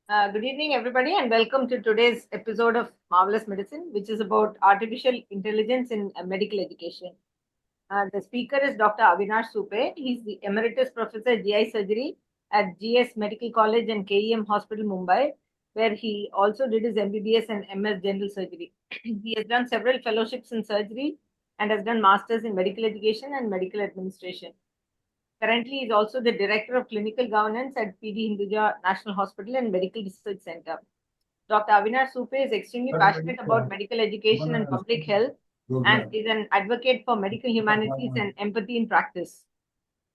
Good evening, everybody, and welcome to today's episode of Marvelous Medicine, which is about artificial intelligence in medical education. The speaker is Dr. Avinash Supe. He's the Emeritus Professor GI Surgery at GS Medical College and KEM Hospital, Mumbai, where he also did his MBBS and MS General Surgery. He has done several fellowships in surgery and has done masters in medical education and medical administration. Currently, he is also the Director of Clinical Governance at PD Hinduja National Hospital and Medical Research Center. Dr. Avinash Supe is extremely passionate about medical education and public health and is an advocate for medical humanities and empathy in practice.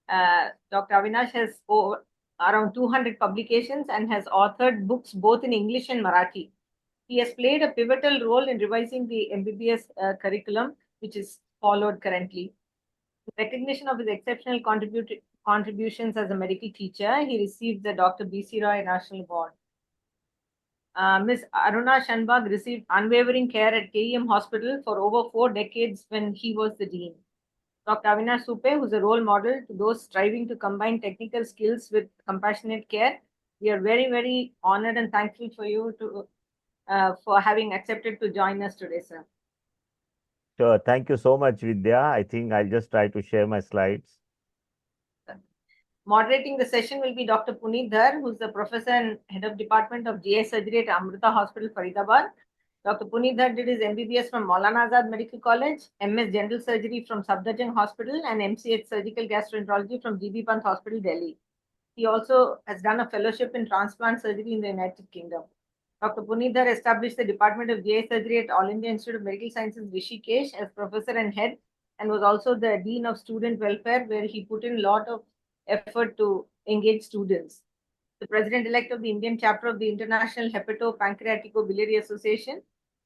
Dr. Avinash has around 200 publications and has authored books both in English and Marathi. He has played a pivotal role in revising the MBBS curriculum, which is followed currently. In recognition of his exceptional contributions as a medical teacher, he received the Dr. B.C. Roy National Award. Ms. Aruna Shanbag received unwavering care at KEM Hospital for over 4 decades when he was the dean. Dr. Avinash Supe, who's a role model to those striving to combine technical skills with compassionate care, we are very, very honored and thankful for you for having accepted to join us today, sir. Sure. Thank you so much, Vidya. I think I'll just try to share my slides. Moderating the session will be Dr. Puneet Dhar, who's the professor and head of department of GI surgery at Amrita Hospital, Faridabad. Dr. Puneet Dhar did his MBBS from Maulana Azad Medical College, MS General Surgery from Safdarjung Hospital, and MCH Surgical Gastroenterology from GB Pant Hospital, Delhi. He also has done a fellowship in transplant surgery in the United Kingdom. Dr. Puneet Dhar established the Department of GI Surgery at All India Institute of Medical Sciences, Rishikesh, as professor and head, and was also the Dean of Student Welfare, where he put in a lot of effort to engage students. The president-elect of the Indian chapter of the International Hepato-Pancreatico-Biliary Association.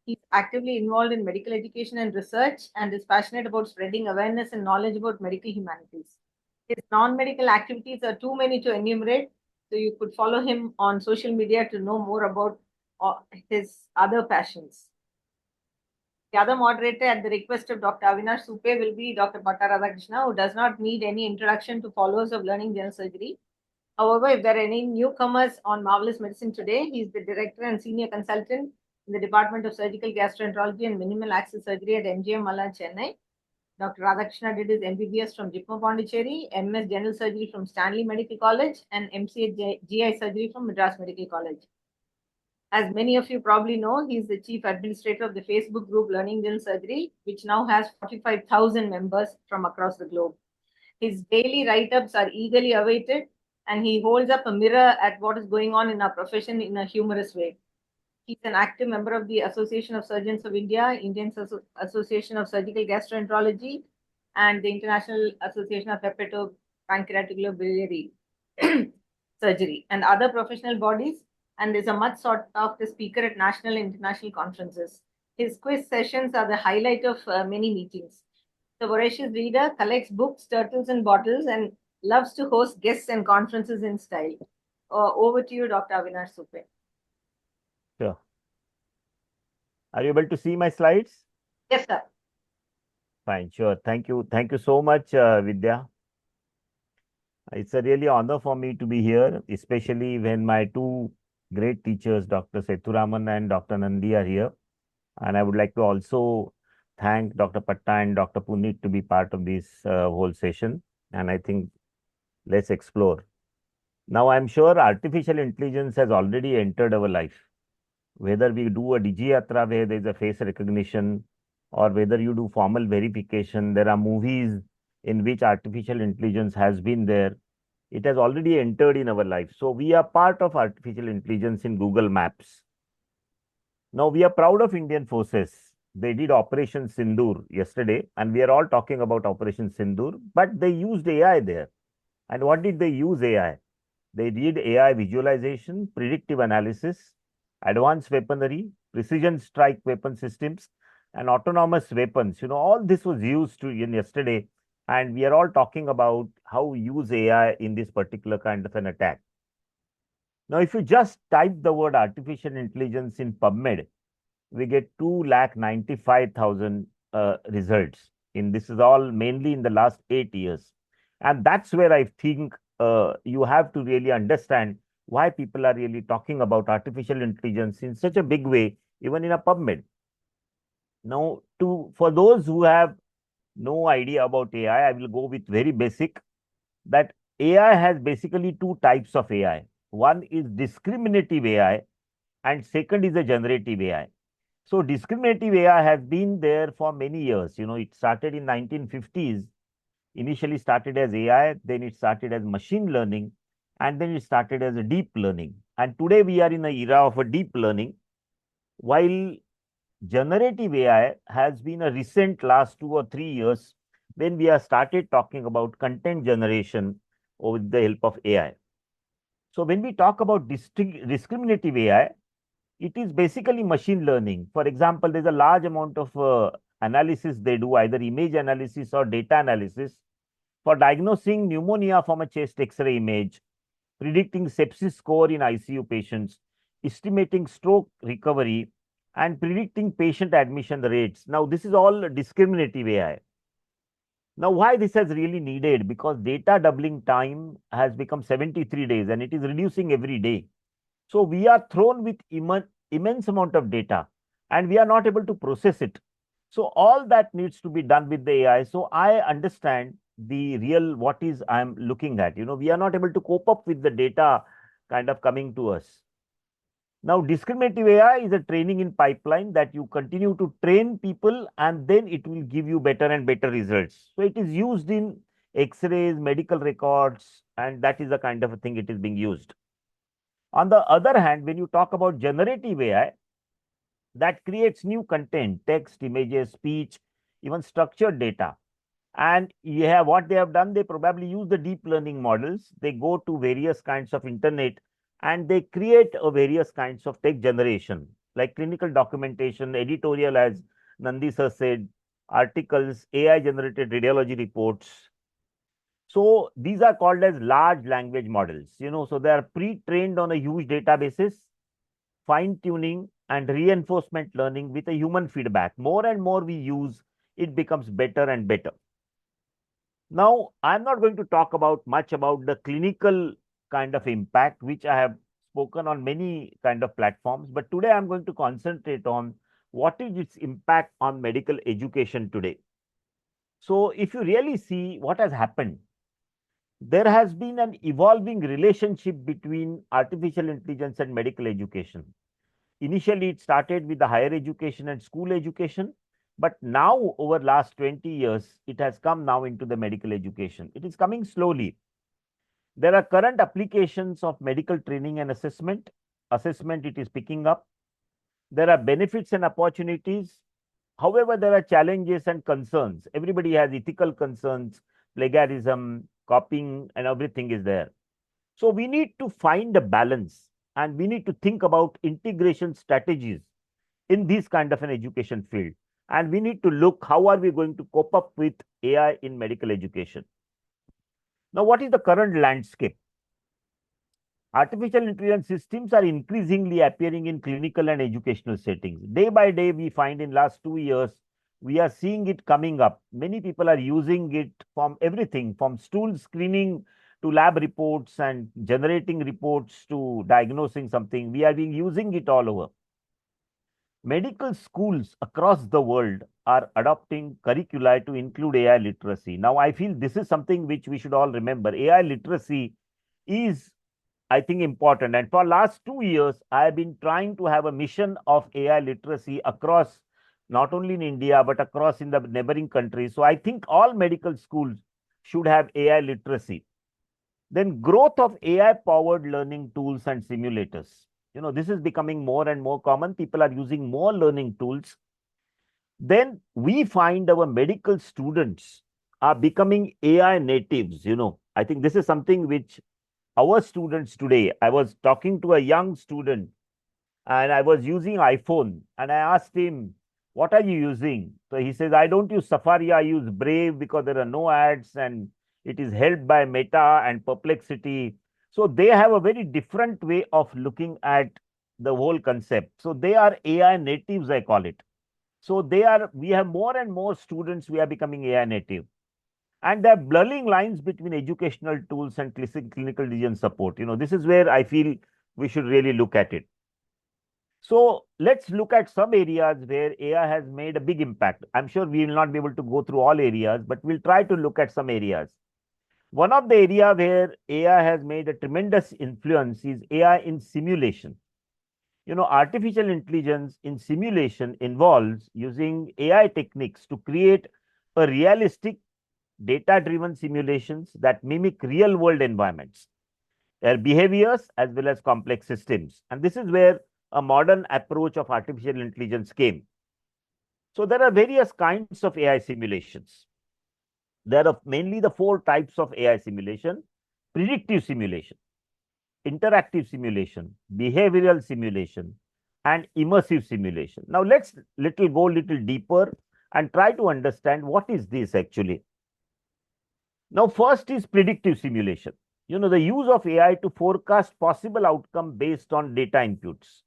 He's actively involved in medical education and research and is passionate about spreading awareness and knowledge about medical humanities. His non-medical activities are too many to enumerate, so you could follow him on social media to know more about his other passions. The other moderator at the request of Dr. Avinash Supe will be Dr. Patta, who does not need any introduction to followers of learning general surgery. However, if there are any newcomers on Marvelous Medicine today, he is the director and senior consultant in the Department of Surgical Gastroenterology and Minimal Access Surgery at MGM Mallan, Chennai. Dr. Radhakrishna did his MBBS from JIPMER Pondicherry, MS General Surgery from Stanley Medical College, and MCA GI Surgery from Madras Medical College. As many of you probably know, he is the chief administrator of the Facebook group Learning General Surgery, which now has 45,000 members from across the globe. His daily write-ups are eagerly awaited, and he holds up a mirror at what is going on in our profession in a humorous way. He's an active member of the Association of Surgeons of India, Indian Association of Surgical Gastroenterology, and the International Association of Hepatopancreaticobiliary Surgery, and other professional bodies, and is a much sought after speaker at national and international conferences. His quiz sessions are the highlight of many meetings. The voracious reader collects books, turtles, and bottles, and loves to host guests and conferences in style. Over to you, Dr. Avinash Supe. Sure. Are you able to see my slides? Yes, sir. Fine, sure. Thank you. Thank you so much, Vidya. It's a really honor for me to be here, especially when my two great teachers, Dr. Sethuraman and Dr. Nandi, are here. And I would like to also thank Dr. Patta and Dr. Puneet to be part of this whole session. And I think let's explore. Now, I'm sure artificial intelligence has already entered our life. Whether we do a Digiyatra where there is a face recognition, or whether you do formal verification, there are movies in which artificial intelligence has been there. It has already entered in our life. So we are part of artificial intelligence in Google Maps. Now we are proud of Indian forces. They did Operation Sindoor yesterday, and we are all talking about Operation Sindoor, but they used AI there. And what did they use AI? They did AI visualization, predictive analysis, advanced weaponry, precision strike weapon systems, and autonomous weapons. All this was used in yesterday, and we are all talking about how we use AI in this particular kind of an attack. Now, if you just type the word artificial intelligence in PubMed, we get 295,000 results. This is all mainly in the last 8 years. And that's where I think you have to really understand why people are really talking about artificial intelligence in such a big way, even in a PubMed. Now, for those who have no idea about AI, I will go with very basic that AI has basically two types of AI. One is discriminative AI and second is a generative AI. So discriminative AI has been there for many years. It started in 1950s, initially started as AI, then it started as machine learning, and then it started as a deep learning. And today we are in an era of a deep learning, while generative AI has been a recent last 2 or 3 years when we have started talking about content generation with the help of AI. So when we talk about discriminative AI, it is basically machine learning. For example, there's a large amount of analysis they do, either image analysis or data analysis, for diagnosing pneumonia from a chest X-ray image, predicting sepsis score in ICU patients, estimating stroke recovery, and predicting patient admission rates. Now, this is all discriminative AI. Now, why this has really needed? Because data doubling time has become 73 days and it is reducing every day. So we are thrown with immense amount of data and we are not able to process it. So all that needs to be done with the AI. So I understand the real what is I'm looking at. We are not able to cope up with the data kind of coming to us. Now, discriminative AI is a training in pipeline that you continue to train people and then it will give you better and better results. So it is used in X-rays, medical records, and that is the kind of a thing it is being used. On the other hand, when you talk about generative AI, that creates new content, text, images, speech, even structured data. And you have what they have done, they probably use the deep learning models. They go to various kinds of internet and they create various kinds of text generation, like clinical documentation, editorial, as Nandi sir said, articles, AI generated radiology reports. So these are called as large language models, so they are pre-trained on a huge databases, fine tuning and reinforcement learning with a human feedback. More and more we use, it becomes better and better. Now, I'm not going to talk about much about the clinical kind of impact, which I have spoken on many kind of platforms, but today I'm going to concentrate on what is its impact on medical education today. So if you really see what has happened, there has been an evolving relationship between artificial intelligence and medical education. Initially, it started with the higher education and school education, but now over last 20 years, it has come now into the medical education. It is coming slowly. There are current applications of medical training and assessment. Assessment, it is picking up. There are benefits and opportunities. However, there are challenges and concerns. Everybody has ethical concerns, plagiarism, copying, and everything is there. So we need to find a balance and we need to think about integration strategies in this kind of an education field. And we need to look how are we going to cope up with AI in medical education. Now, what is the current landscape? Artificial intelligence systems are increasingly appearing in clinical and educational settings. Day by day, we find in last 2 years, we are seeing it coming up. Many people are using it from everything, from stool screening to lab reports and generating reports to diagnosing something. We are being using it all over. Medical schools across the world are adopting curricula to include AI literacy. Now, I feel this is something which we should all remember. AI literacy is, I think, important. And for last 2 years, I have been trying to have a mission of AI literacy across, not only in India, but across in the neighboring countries. So I think all medical schools should have AI literacy. Then growth of AI-powered learning tools and simulators. This is becoming more and more common. People are using more learning tools. Then we find our medical students are becoming AI natives. I think this is something which our students today, I was talking to a young student and I was using iPhone and I asked him, what are you using? So he says, I don't use Safari, I use Brave because there are no ads and it is helped by Meta and Perplexity. So they have a very different way of looking at the whole concept. So they are AI natives, I call it. So we have more and more students, we are becoming AI native. And there are blurring lines between educational tools and clinical decision support. This is where I feel we should really look at it. So let's look at some areas where AI has made a big impact. I'm sure we will not be able to go through all areas, but we'll try to look at some areas. One of the area where AI has made a tremendous influence is AI in simulation. Artificial intelligence in simulation involves using AI techniques to create a realistic data-driven simulations that mimic real-world environments, their behaviors, as well as complex systems. And this is where a modern approach of artificial intelligence came. So there are various kinds of AI simulations. There are mainly the four types of AI simulation: predictive simulation, interactive simulation, behavioral simulation, and immersive simulation. Now let's go little deeper and try to understand what is this actually. Now, first is predictive simulation. The use of AI to forecast possible outcome based on data inputs.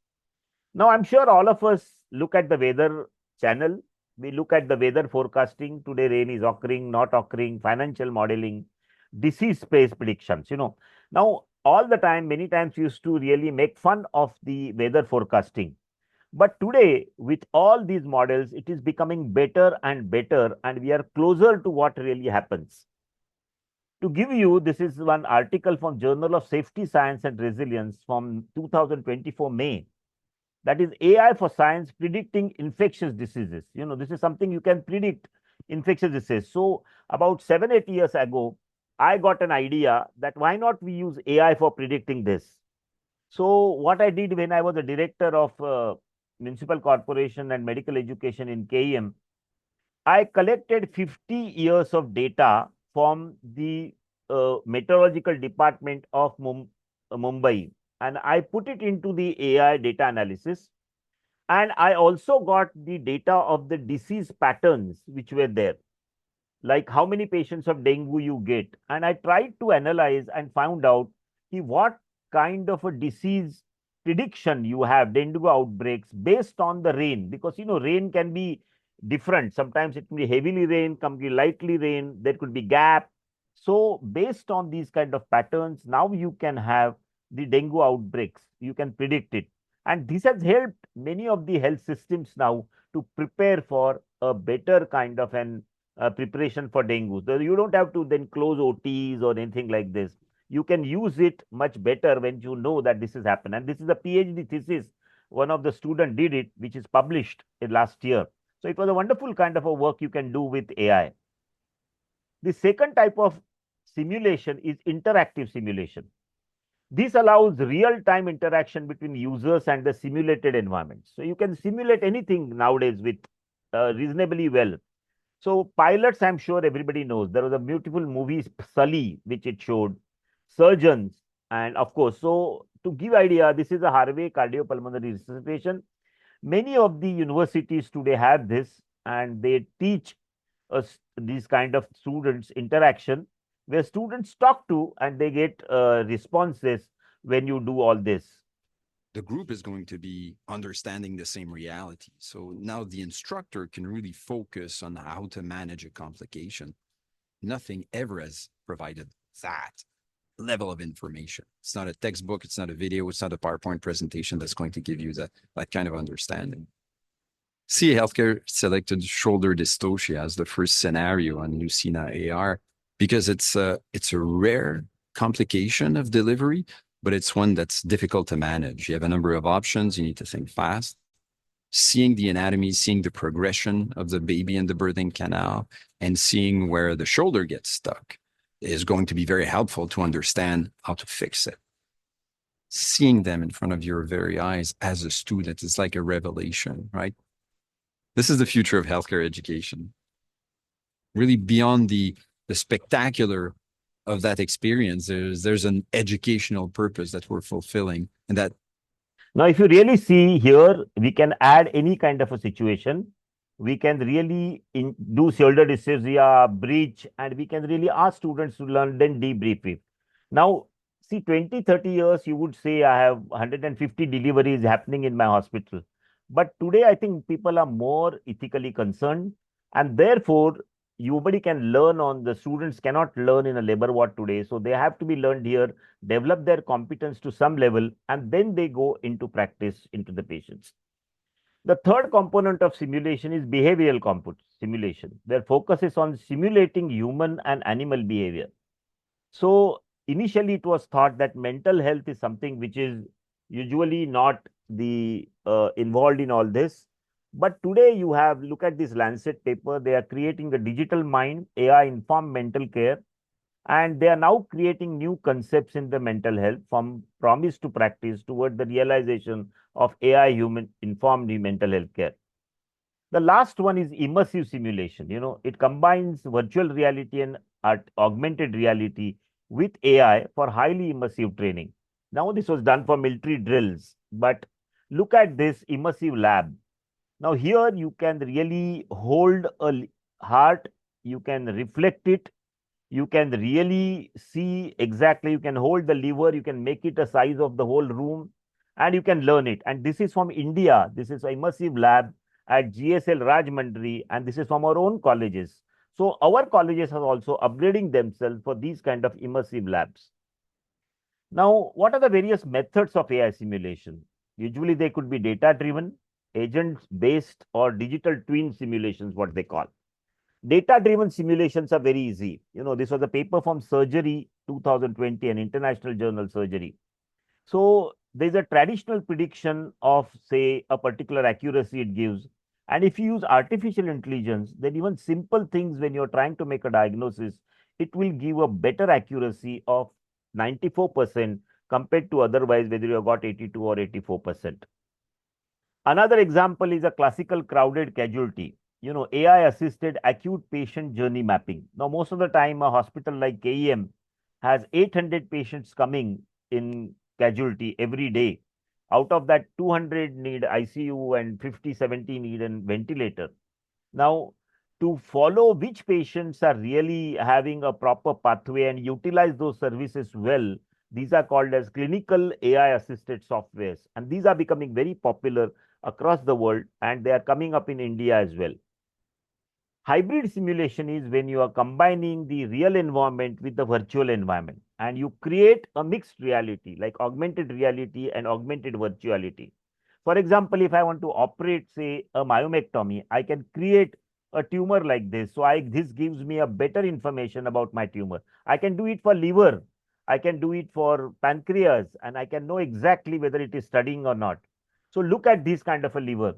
Now, I'm sure all of us look at the weather channel. We look at the weather forecasting. Today, rain is occurring, not occurring, financial modeling, disease space predictions. Now, all the time, many times we used to really make fun of the weather forecasting. But today, with all these models, it is becoming better and better, and we are closer to what really happens. To give you, this is one article from Journal of Safety, Science and Resilience from 2024 May. That is AI for science predicting infectious diseases. This is something you can predict infectious diseases. So about 7-8 years ago, I got an idea that why not we use AI for predicting this. So what I did when I was a director of municipal corporation and medical education in KEM, I collected 50 years of data from the meteorological department of Mumbai, and I put it into the AI data analysis. And I also got the data of the disease patterns which were there, like how many patients of dengue you get. And I tried to analyze and found out what kind of a disease prediction you have, dengue outbreaks based on the rain, because rain can be different. Sometimes it can be heavily rain, can be lightly rain, there could be gap. So based on these kind of patterns, now you can have the dengue outbreaks, you can predict it. And this has helped many of the health systems now to prepare for a better kind of an preparation for dengue. So you don't have to then close OTs or anything like this. You can use it much better when you know that this has happened. And this is a PhD thesis. One of the student did it, which is published in last year. So it was a wonderful kind of a work you can do with AI. The second type of simulation is interactive simulation. This allows real-time interaction between users and the simulated environment. So you can simulate anything nowadays with reasonably well. So pilots, I'm sure everybody knows. There was a beautiful movie, Sully, which it showed, surgeons, and of course, so to give idea, this is a Harvey cardiopulmonary resuscitation. Many of the universities today have this, and they teach us these kind of students interaction, where students talk to and they get responses when you do all this. The group is going to be understanding the same reality. So now the instructor can really focus on how to manage a complication. Nothing ever has provided that level of information. It's not a textbook, it's not a video, it's not a PowerPoint presentation that's going to give you that kind of understanding. CA Healthcare selected shoulder dystocia as the first scenario on Lucina AR because it's a rare complication of delivery, but it's one that's difficult to manage. You have a number of options. You need to think fast. Seeing the anatomy, seeing the progression of the baby in the birthing canal, and seeing where the shoulder gets stuck is going to be very helpful to understand how to fix it. Seeing them in front of your very eyes as a student is like a revelation, right? This is the future of healthcare education. Really beyond the spectacular of that experience, there's an educational purpose that we're fulfilling. And that now, if you really see here, we can add any kind of a situation. We can really do shoulder dystocia, bridge, and we can really ask students to learn, then debrief it. Now, see, 20, 30 years, you would say I have 150 deliveries happening in my hospital. But today, I think people are more ethically concerned, and therefore, nobody can learn on, the students cannot learn in a labor ward today. So they have to be learned here, develop their competence to some level, and then they go into practice into the patients. The third component of simulation is behavioral simulation. Their focus is on simulating human and animal behavior. So initially it was thought that mental health is something which is usually not the involved in all this. But today you have, look at this Lancet paper, they are creating the digital mind, AI informed mental care, and they are now creating new concepts in the mental health from promise to practice toward the realization of AI human informed mental health care. The last one is immersive simulation. It combines virtual reality and augmented reality with AI for highly immersive training. Now, this was done for military drills, but look at this immersive lab. Now, here you can really hold a heart, you can reflect it, you can really see exactly, you can hold the lever, you can make it a size of the whole room, and you can learn it. And this is from India. This is an immersive lab at GSL Rajmandri, and this is from our own colleges. So our colleges are also upgrading themselves for these kind of immersive labs. Now, what are the various methods of AI simulation? Usually they could be data driven, agent based, or digital twin simulations, what they call. Data driven simulations are very easy. This was a paper from Surgery 2020, an international journal, Surgery. So there's a traditional prediction of, say, a particular accuracy it gives. And if you use artificial intelligence, then even simple things when you're trying to make a diagnosis, it will give a better accuracy of 94% compared to otherwise, whether you have got 82 or 84%. Another example is a classical crowded casualty. AI assisted acute patient journey mapping. Now, most of the time, a hospital like KEM has 800 patients coming in casualty every day. Out of that, 200 need ICU and 50, 70 need a ventilator. Now, to follow which patients are really having a proper pathway and utilize those services well, these are called as clinical AI assisted softwares. And these are becoming very popular across the world, and they are coming up in India as well. Hybrid simulation is when you are combining the real environment with the virtual environment, and you create a mixed reality like augmented reality and augmented virtuality. For example, if I want to operate, say, a myomectomy, I can create a tumor like this. So this gives me a better information about my tumor. I can do it for liver, I can do it for pancreas, and I can know exactly whether it is studying or not. So look at this kind of a liver.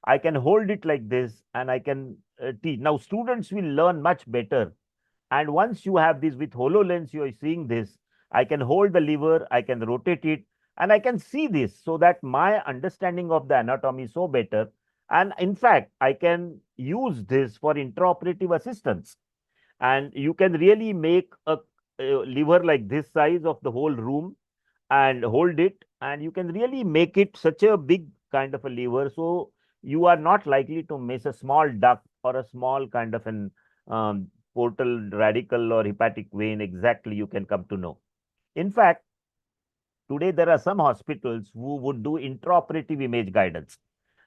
I can hold it like this and I can teach. Now, students will learn much better. And once you have this with HoloLens, you are seeing this. I can hold the lever, I can rotate it, and I can see this so that my understanding of the anatomy is so better. And in fact, I can use this for intraoperative assistance. And you can really make a lever like this size of the whole room and hold it, and you can really make it such a big kind of a lever, so you are not likely to miss a small duct or a small kind of an portal radical or hepatic vein. Exactly, you can come to know. In fact, today there are some hospitals who would do intraoperative image guidance.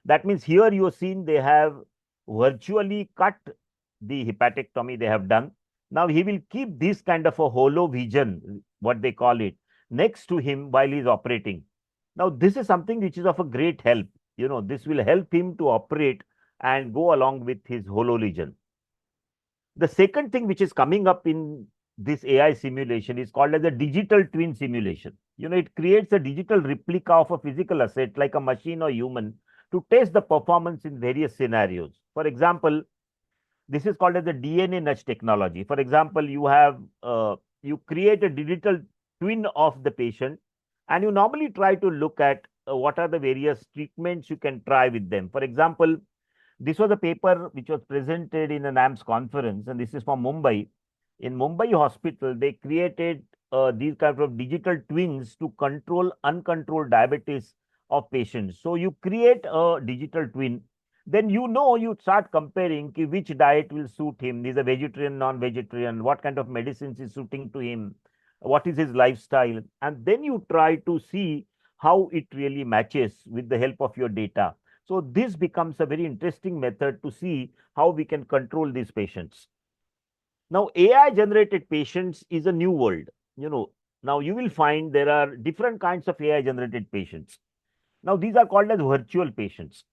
That means here you have seen they have virtually cut the hepatectomy they have done. Now he will keep this kind of a holo vision, what they call it, next to him while he's operating. Now this is something which is of a great help. This will help him to operate and go along with his holo vision. The second thing which is coming up in this AI simulation is called as a digital twin simulation. It creates a digital replica of a physical asset like a machine or human to test the performance in various scenarios. For example, this is called as the DNA nudge technology. For example, you create a digital twin of the patient, and you normally try to look at what are the various treatments you can try with them. For example, this was a paper which was presented in an AMS conference, and this is from Mumbai. In Mumbai hospital, they created these kinds of digital twins to control uncontrolled diabetes of patients. So you create a digital twin, then you start comparing which diet will suit him. Is a vegetarian, non-vegetarian, what kind of medicines is suiting to him, what is his lifestyle, and then you try to see how it really matches with the help of your data. So this becomes a very interesting method to see how we can control these patients. Now, AI generated patients is a new world. You know, now you will find there are different kinds of AI generated patients. Now, these are called as virtual patients.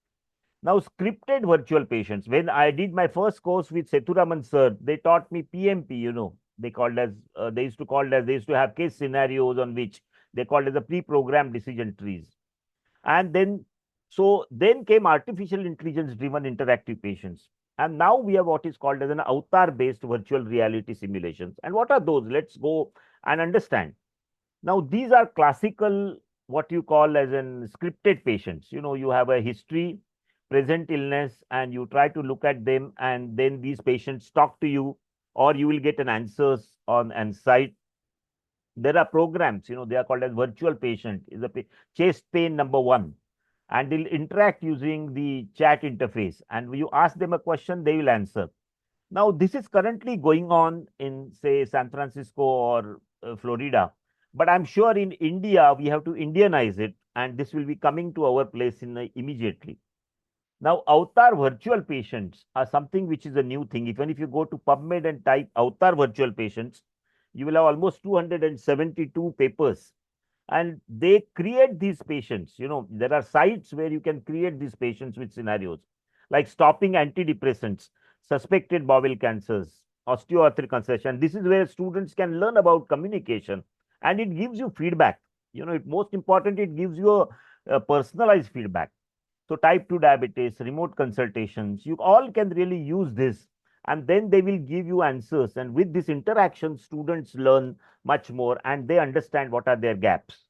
Now, scripted virtual patients. When I did my first course with Sethuraman sir, they taught me PMP. They called as they used to have case scenarios on which they called as the pre-programmed decision trees. And then came artificial intelligence driven interactive patients. And now we have what is called as an avatar based virtual reality simulations. And what are those? Let's go and understand. Now, these are classical, what you call as an scripted patients. You have a history, present illness, and you try to look at them, and then these patients talk to you, or you will get an answers on and site. There are programs, they are called as virtual patient, is a chest pain number one, and they'll interact using the chat interface. And when you ask them a question, they will answer. Now, this is currently going on in, say, San Francisco or Florida, but I'm sure in India we have to Indianize it, and this will be coming to our place immediately. Now, avatar virtual patients are something which is a new thing. Even if you go to PubMed and type avatar virtual patients, you will have almost 272 papers, and they create these patients. There are sites where you can create these patients with scenarios like stopping antidepressants, suspected bowel cancers, osteoarthritis concession. This is where students can learn about communication, and it gives you feedback. Most important, it gives you a personalized feedback. So type 2 diabetes, remote consultations, you all can really use this, and then they will give you answers. And with this interaction, students learn much more and they understand what are their gaps.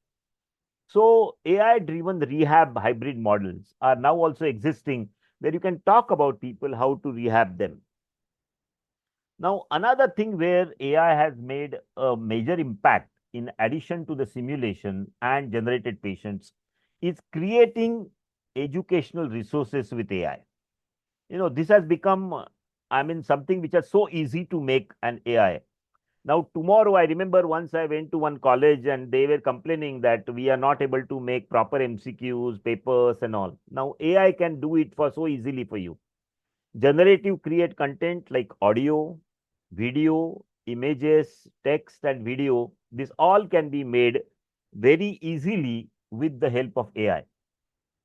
So AI driven rehab hybrid models are now also existing, where you can talk about people how to rehab them. Now, another thing where AI has made a major impact in addition to the simulation and generated patients is creating educational resources with AI. This has become, something which is so easy to make an AI. Now, tomorrow, I remember once I went to one college and they were complaining that we are not able to make proper MCQs, papers, and all. Now, AI can do it for so easily for you. Generative create content like audio, video, images, text, and video. This all can be made very easily with the help of AI.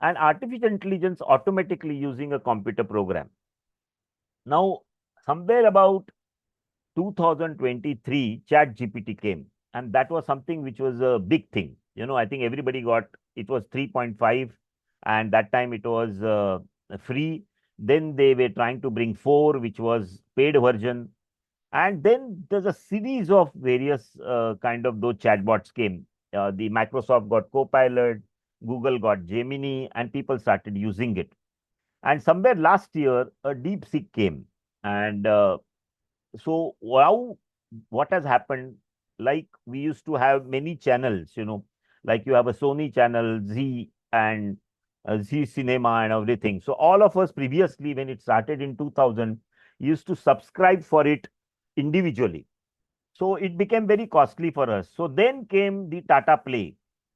And artificial intelligence automatically using a computer program. Now, somewhere about 2023, Chat GPT came, and that was something which was a big thing. I think everybody got it was 3.5, and that time it was free. Then they were trying to bring 4, which was paid version. And then there's a series of various kind of those chatbots came. The Microsoft got Copilot, Google got Gemini, and people started using it. And somewhere last year, a DeepSeek came, and so now what has happened, like we used to have many channels, like you have a Sony channel, Z, and Z Cinema and everything. So all of us previously, when it started in 2000, used to subscribe for it individually. So it became very costly for us. So then came the Tata Play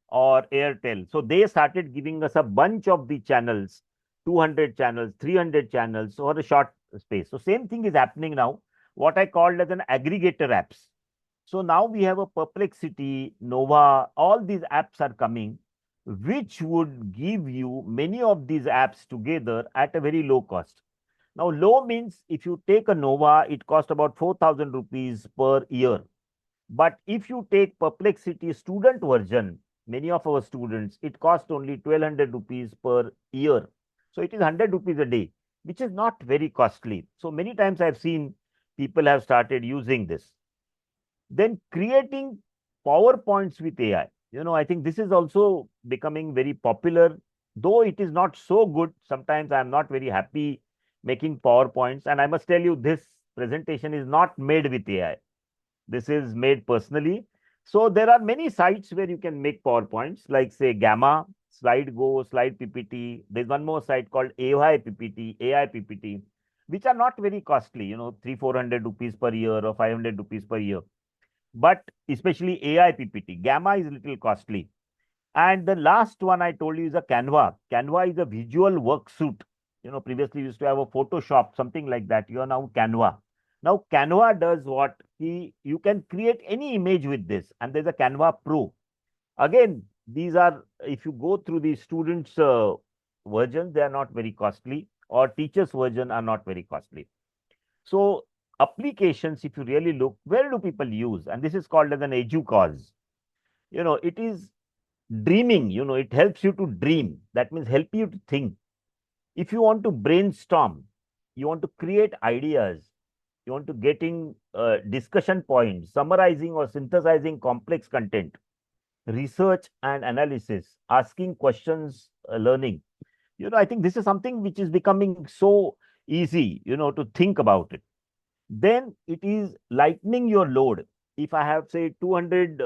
or Airtel. So they started giving us a bunch of the channels, 200 channels, 300 channels or a short space. So same thing is happening now, what I called as an aggregator apps. So now we have a Perplexity, Nova, all these apps are coming, which would give you many of these apps together at a very low cost. Now, low means if you take a Nova, it costs about 4,000 rupees per year. But if you take Perplexity student version, many of our students, it costs only 1,200 rupees per year. So it is 100 rupees a day, which is not very costly. So many times I've seen people have started using this. Then creating PowerPoints with AI. I think this is also becoming very popular, though it is not so good. Sometimes I'm not very happy making PowerPoints. And I must tell you, this presentation is not made with AI. This is made personally. So there are many sites where you can make PowerPoints, like say Gamma, Slide Go, Slide PPT. There's one more site called AI PPT, which are not very costly, 300-400 rupees per year or 500 rupees per year. But especially AI PPT, Gamma is a little costly. And the last one I told you is a Canva. Canva is a visual work suite. Previously used to have a Photoshop, something like that. You are now Canva. Now, Canva does what? You can create any image with this, and there's a Canva Pro. Again, these are, if you go through the students' versions, they are not very costly, or teachers' version are not very costly. So, applications, if you really look, where do people use? And this is called as an edu cause. It is dreaming, it helps you to dream. That means help you to think. If you want to brainstorm, you want to create ideas, you want to getting discussion points, summarizing or synthesizing complex content, research and analysis, asking questions, learning. I think this is something which is becoming so easy, to think about it. Then it is lightening your load. If I have, say, 200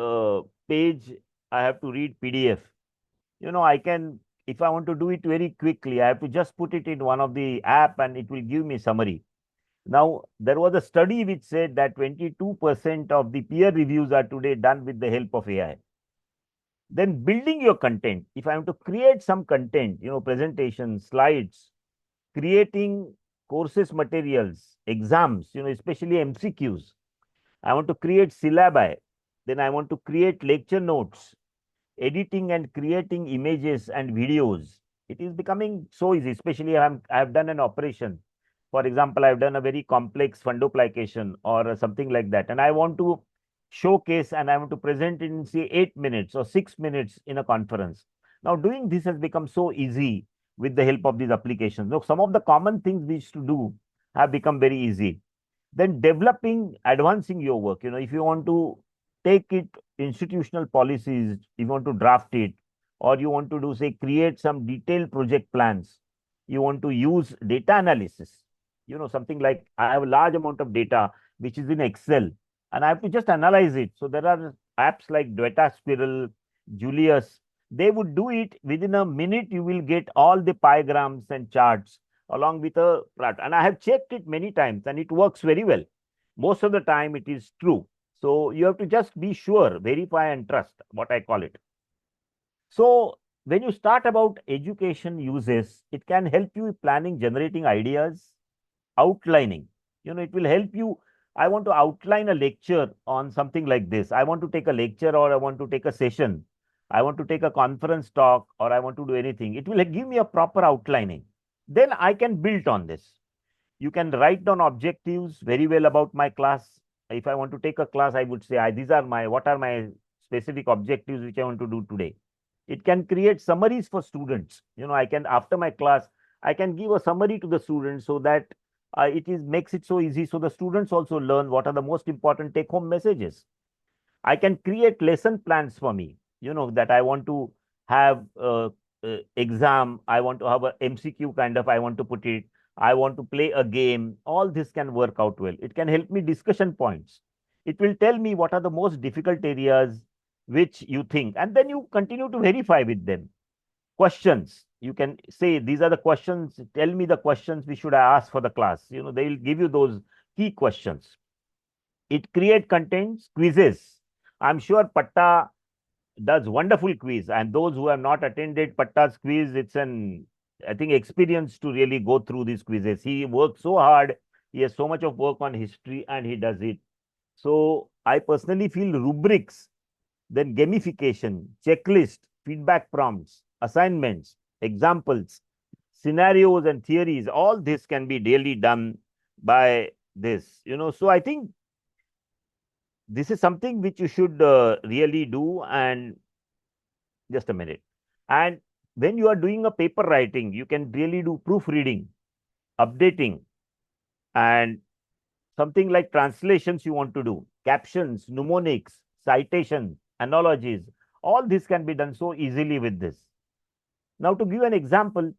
page, I have to read PDF, I can, if I want to do it very quickly, I have to just put it in one of the app and it will give me summary. Now, there was a study which said that 22% of the peer reviews are today done with the help of AI. Then building your content. If I am to create some content, presentations, slides, creating courses materials, exams, especially MCQs. I want to create syllabi. Then I want to create lecture notes, editing and creating images and videos. It is becoming so easy, especially I have done an operation. For example, I've done a very complex fundoplication or something like that, and I want to showcase and I want to present in, say, 8 minutes or 6 minutes in a conference. Now, doing this has become so easy with the help of these applications. Look, some of the common things we used to do have become very easy. Then developing, advancing your work. If you want to take it, institutional policies, you want to draft it, or you want to do, say, create some detailed project plans, you want to use data analysis, something like I have a large amount of data which is in Excel, and I have to just analyze it. So there are apps like Data Spiral, Julius. They would do it within a minute. You will get all the piegrams and charts along with a plot. And I have checked it many times and it works very well. Most of the time it is true. So you have to just be sure, verify and trust, what I call it. So when you start about education uses, it can help you with planning, generating ideas, outlining. It will help you. I want to outline a lecture on something like this. I want to take a lecture or I want to take a session. I want to take a conference talk or I want to do anything. It will give me a proper outlining. Then I can build on this. You can write down objectives very well about my class. If I want to take a class, I would say, these are what are my specific objectives which I want to do today. It can create summaries for students. I can, after my class, I can give a summary to the students so that makes it so easy. So the students also learn what are the most important take home messages. I can create lesson plans for me, that I want to have exam, I want to have a MCQ kind of, I want to put it, I want to play a game. All this can work out well. It can help me discussion points. It will tell me what are the most difficult areas which you think, and then you continue to verify with them. Questions. You can say, these are the questions, tell me the questions we should ask for the class. They will give you those key questions. It create contents, quizzes. I'm sure Patta does wonderful quiz, and those who have not attended Patta's quiz, it's an, I think, experience to really go through these quizzes. He works so hard. He has so much of work on history, and he does it. So I personally feel rubrics, then gamification, checklist, feedback prompts, assignments, examples, scenarios, and theories. All this can be daily done by this. So I think this is something which you should really do. And just a minute. And when you are doing a paper writing, you can really do proofreading, updating, and something like translations you want to do, captions, mnemonics, citations, analogies. All this can be done so easily with this. Now, to give an example,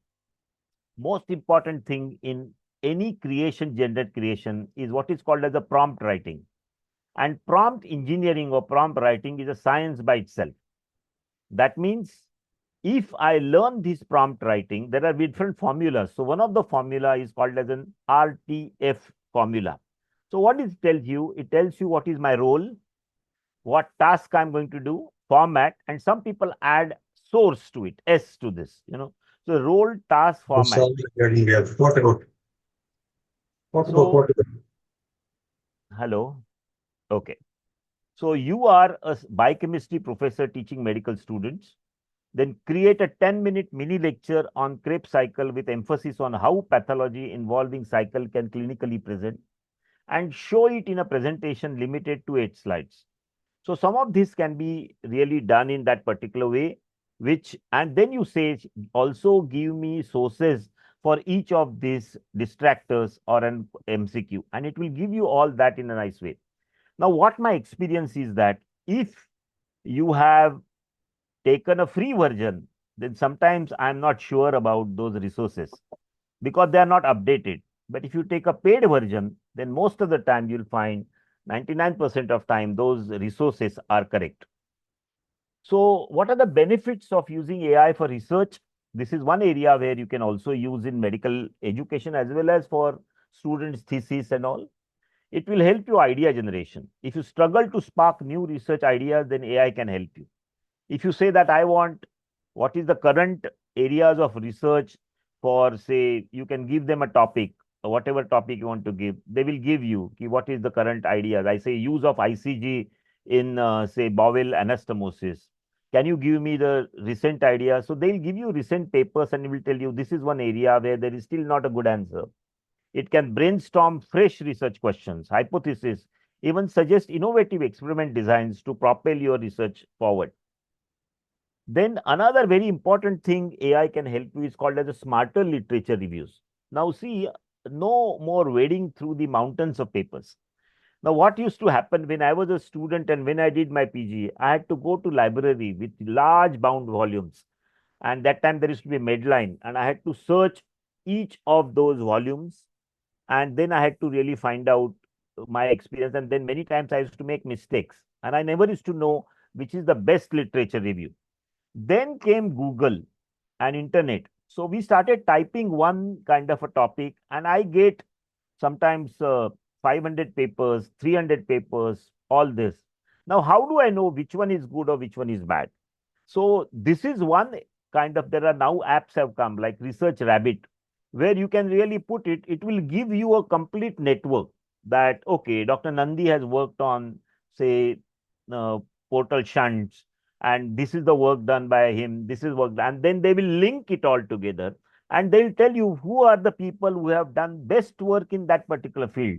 most important thing in any creation, gendered creation, is what is called as a prompt writing. And prompt engineering or prompt writing is a science by itself. That means if I learn this prompt writing, there are different formulas. So one of the formula is called as an RTF formula. So what it tells you? It tells you what is my role, what task I'm going to do, format, and some people add source to it, S to this, So role, task, The format. sound is getting there. What about So what about Hello. Okay. So you are a biochemistry professor teaching medical students. Then create a 10-minute mini lecture on Krebs cycle with emphasis on how pathology involving cycle can clinically present and show it in a presentation limited to 8 slides. So some of this can be really done in that particular way, which, and then you say, also give me sources for each of these distractors or an MCQ, and it will give you all that in a nice way. Now, what my experience is that if you have taken a free version, then sometimes I'm not sure about those resources because they are not updated. But if you take a paid version, then most of the time you'll find 99% of time those resources are correct. So what are the benefits of using AI for research? This is one area where you can also use in medical education as well as for students' thesis and all. It will help you idea generation. If you struggle to spark new research ideas, then AI can help you. If you say that I want what is the current areas of research for, say, you can give them a topic, whatever topic you want to give, they will give you what is the current ideas. I say use of ICG in, say, bowel anastomosis. Can you give me the recent ideas? So they'll give you recent papers and will tell you this is one area where there is still not a good answer. It can brainstorm fresh research questions, hypotheses, even suggest innovative experiment designs to propel your research forward. Then another very important thing AI can help you is called as a smarter literature reviews. Now see, no more wading through the mountains of papers. Now what used to happen when I was a student and when I did my PG, I had to go to library with large bound volumes. And that time there used to be a Medline and I had to search each of those volumes. And then I had to really find out my experience. And then many times I used to make mistakes. And I never used to know which is the best literature review. Then came Google and internet. So we started typing one kind of a topic, and I get sometimes 500 papers, 300 papers, all this. Now, how do I know which one is good or which one is bad? So this is one kind of, there are now apps have come like Research Rabbit, where you can really put it, it will give you a complete network that, okay, Dr. Nandi has worked on, say, uh, portal shunts, and this is the work done by him, this is work done, and then they will link it all together and they'll tell you who are the people who have done best work in that particular field.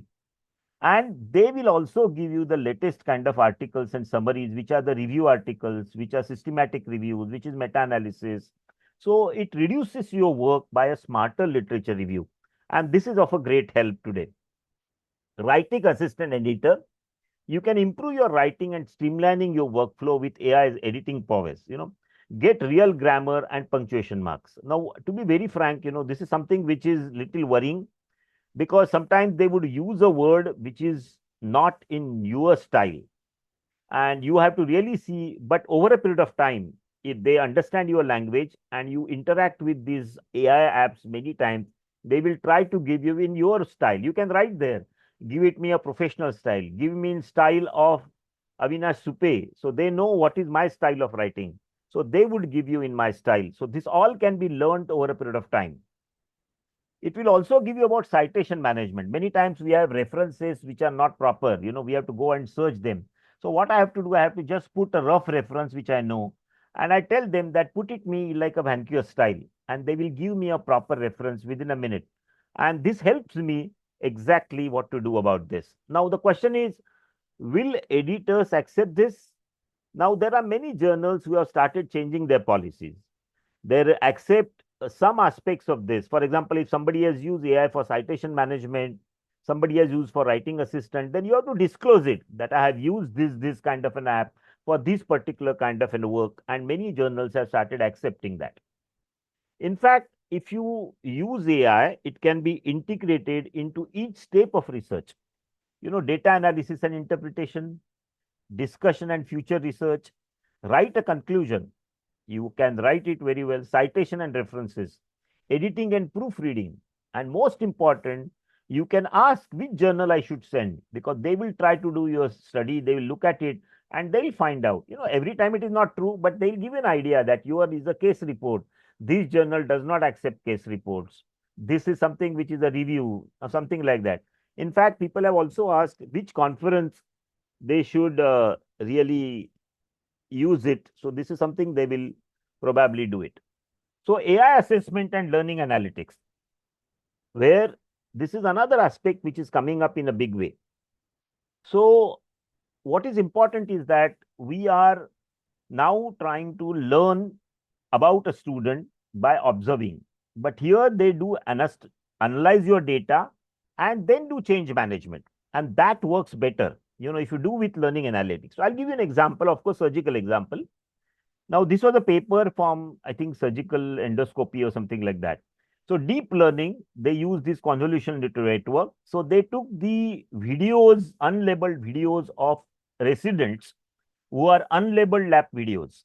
And they will also give you the latest kind of articles and summaries, which are the review articles, which are systematic reviews, which is meta-analysis. So it reduces your work by a smarter literature review. And this is of a great help today. Writing assistant editor, you can improve your writing and streamlining your workflow with AI's editing prowess. Get real grammar and punctuation marks. Now, to be very frank, this is something which is little worrying because sometimes they would use a word which is not in your style and you have to really see, but over a period of time, if they understand your language and you interact with these AI apps many times, they will try to give you in your style. You can write there, give it me a professional style, give me in style of Avinash Supe, so they know what is my style of writing, so they would give you in my style. So this all can be learned over a period of time. It will also give you about citation management. Many times we have references which are not proper. We have to go and search them. So what I have to do, I have to just put a rough reference which I know, and I tell them that put it me like a Vancouver style, and they will give me a proper reference within a minute. And this helps me exactly what to do about this. Now the question is, will editors accept this? Now there are many journals who have started changing their policies. They accept some aspects of this. For example, if somebody has used AI for citation management, somebody has used for writing assistant, then you have to disclose it that I have used this kind of an app for this particular kind of an work. And many journals have started accepting that. In fact, if you use AI, it can be integrated into each step of research. Data analysis and interpretation, discussion and future research, write a conclusion, you can write it very well, citation and references, editing and proofreading. And most important, you can ask which journal I should send because they will try to do your study, they will look at it and they'll find out. Every time it is not true, but they'll give an idea that your is a case report. This journal does not accept case reports. This is something which is a review or something like that. In fact, people have also asked which conference they should really use it. So this is something they will probably do it. So AI assessment and learning analytics, where this is another aspect which is coming up in a big way. So what is important is that we are now trying to learn about a student by observing. But here they do analyze your data and then do change management. And that works better, if you do with learning analytics. So I'll give you an example, of course, surgical example. Now, this was a paper from, I think, surgical endoscopy or something like that. So deep learning, they use this convolutional network. So they took the videos, unlabeled videos of residents who are unlabeled lab videos,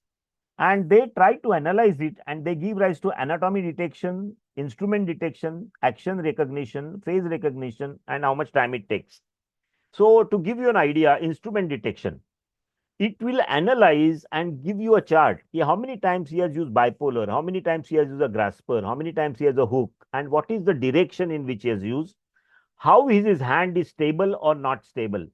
and they try to analyze it, and they give rise to anatomy detection, instrument detection, action recognition, phase recognition, and how much time it takes. So to give you an idea, instrument detection, it will analyze and give you a chart. How many times he has used bipolar, how many times he has used a grasper, how many times he has a hook, and what is the direction in which he has used, how his hand is stable or not stable.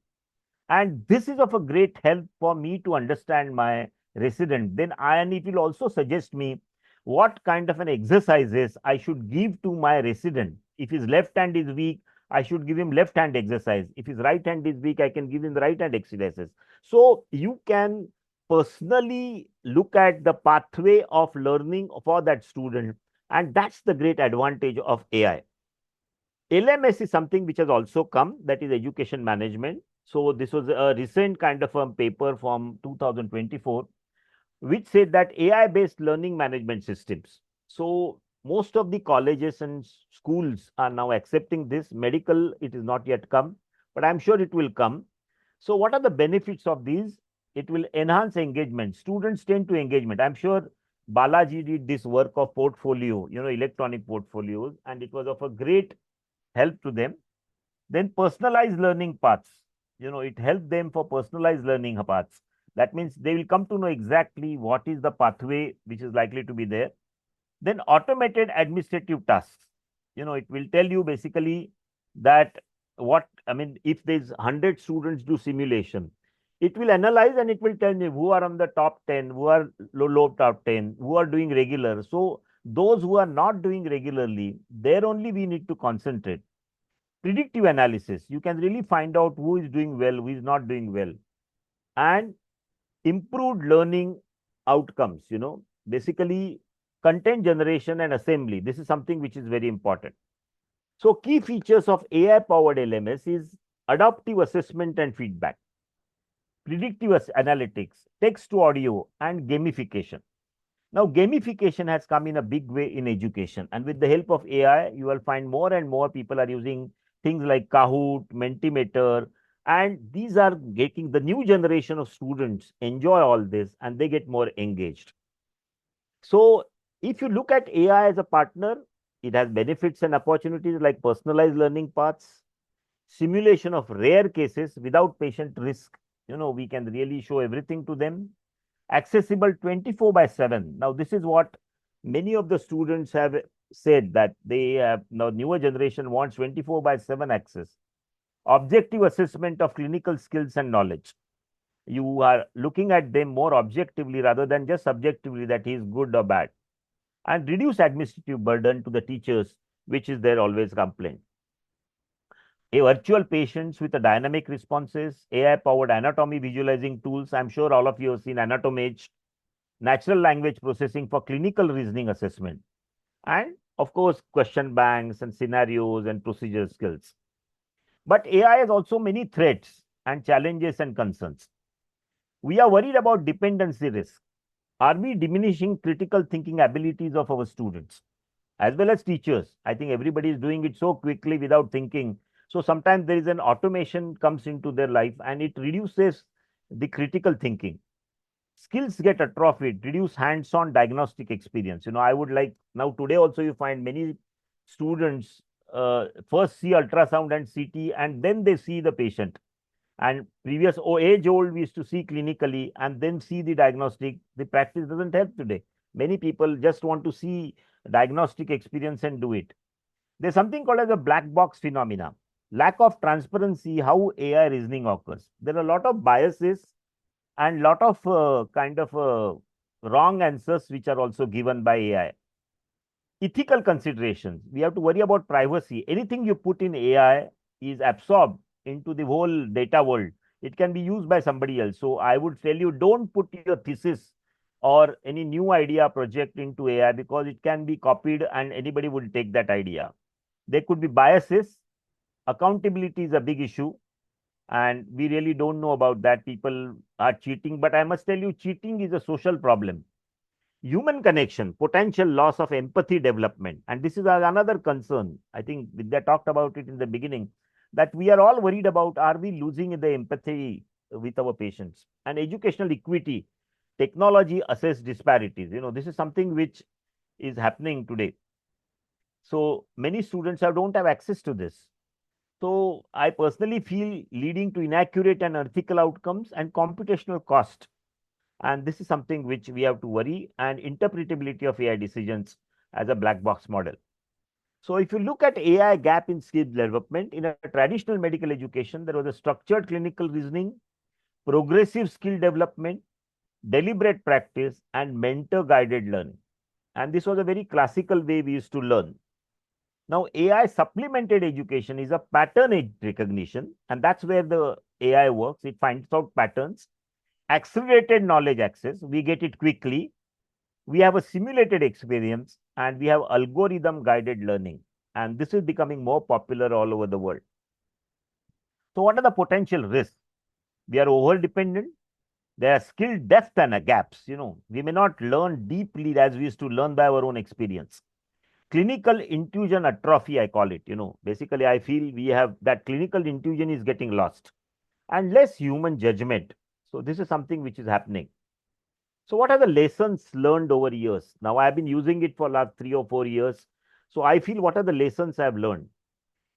And this is of a great help for me to understand my resident. Then and it will also suggest me what kind of an exercises I should give to my resident. If his left hand is weak, I should give him left hand exercise. If his right hand is weak, I can give him the right hand exercises. So you can personally look at the pathway of learning for that student. And that's the great advantage of AI. LMS is something which has also come, that is education management. So this was a recent kind of a paper from 2024, which said that AI-based learning management systems. So most of the colleges and schools are now accepting this. Medical, it is not yet come, but I'm sure it will come. So what are the benefits of these? It will enhance engagement. Students tend to engagement. I'm sure Balaji did this work of portfolio, electronic portfolios, and it was of a great help to them. Then personalized learning paths, it helped them for personalized learning paths. That means they will come to know exactly what is the pathway which is likely to be there. Then automated administrative tasks, it will tell you basically that if there's 100 students do simulation, it will analyze and it will tell you who are on the top 10, who are low top 10, who are doing regular. So those who are not doing regularly, there only we need to concentrate. Predictive analysis, you can really find out who is doing well, who is not doing well. And improved learning outcomes, basically content generation and assembly. This is something which is very important. So key features of AI powered LMS is adaptive assessment and feedback, predictive analytics, text to audio, and gamification. Now, gamification has come in a big way in education. And with the help of AI, you will find more and more people are using things like Kahoot, Mentimeter, and these are getting the new generation of students enjoy all this and they get more engaged. So, if you look at AI as a partner, it has benefits and opportunities like personalized learning paths, simulation of rare cases without patient risk. We can really show everything to them, accessible 24/7. Now, this is what many of the students have said, that they have now newer generation wants 24/7 access. Objective assessment of clinical skills and knowledge. You are looking at them more objectively rather than just subjectively that he is good or bad. And reduce administrative burden to the teachers, which is their always complaint. A virtual patients with a dynamic responses, AI powered anatomy visualizing tools. I'm sure all of you have seen Anatomage, natural language processing for clinical reasoning assessment, and of course, question banks and scenarios and procedure skills. But AI has also many threats and challenges and concerns. We are worried about dependency risk. Are we diminishing critical thinking abilities of our students as well as teachers? I think everybody is doing it so quickly without thinking. So sometimes there is an automation comes into their life and it reduces the critical thinking. Skills get atrophied, reduce hands-on diagnostic experience. I would like now today also you find many students first see ultrasound and CT and then they see the patient. And previous age old we used to see clinically and then see the diagnostic. The practice doesn't help today. Many people just want to see diagnostic experience and do it. There's something called as a black box phenomena. lack of transparency how AI reasoning occurs. There are a lot of biases and lot of wrong answers which are also given by AI. Ethical considerations. We have to worry about privacy. Anything you put in AI is absorbed into the whole data world. It can be used by somebody else. So I would tell you, don't put your thesis or any new idea project into AI because it can be copied and anybody will take that idea. There could be biases. Accountability is a big issue. And we really don't know about that. People are cheating. But I must tell you, cheating is a social problem. Human connection, potential loss of empathy development. And this is another concern. I think Vidya talked about it in the beginning, that we are all worried about, are we losing the empathy with our patients? And educational equity, technology assess disparities. This is something which is happening today. So many students don't have access to this. So I personally feel leading to inaccurate and unethical outcomes and computational cost. And this is something which we have to worry, and interpretability of AI decisions as a black box model. So if you look at AI gap in skill development, in a traditional medical education, there was a structured clinical reasoning, progressive skill development, deliberate practice, and mentor guided learning. And this was a very classical way we used to learn. Now, AI supplemented education is a pattern recognition, and that's where the AI works. It finds out patterns, accelerated knowledge access, we get it quickly, we have a simulated experience, and we have algorithm guided learning. And this is becoming more popular all over the world. So, what are the potential risks? We are over dependent. There are skill depth and gaps. We may not learn deeply as we used to learn by our own experience. Clinical intuition atrophy, I call it. Basically, I feel we have that clinical intuition is getting lost and less human judgment. So, this is something which is happening. So, what are the lessons learned over years? Now, I've been using it for last 3 or 4 years. So, I feel what are the lessons I've learned?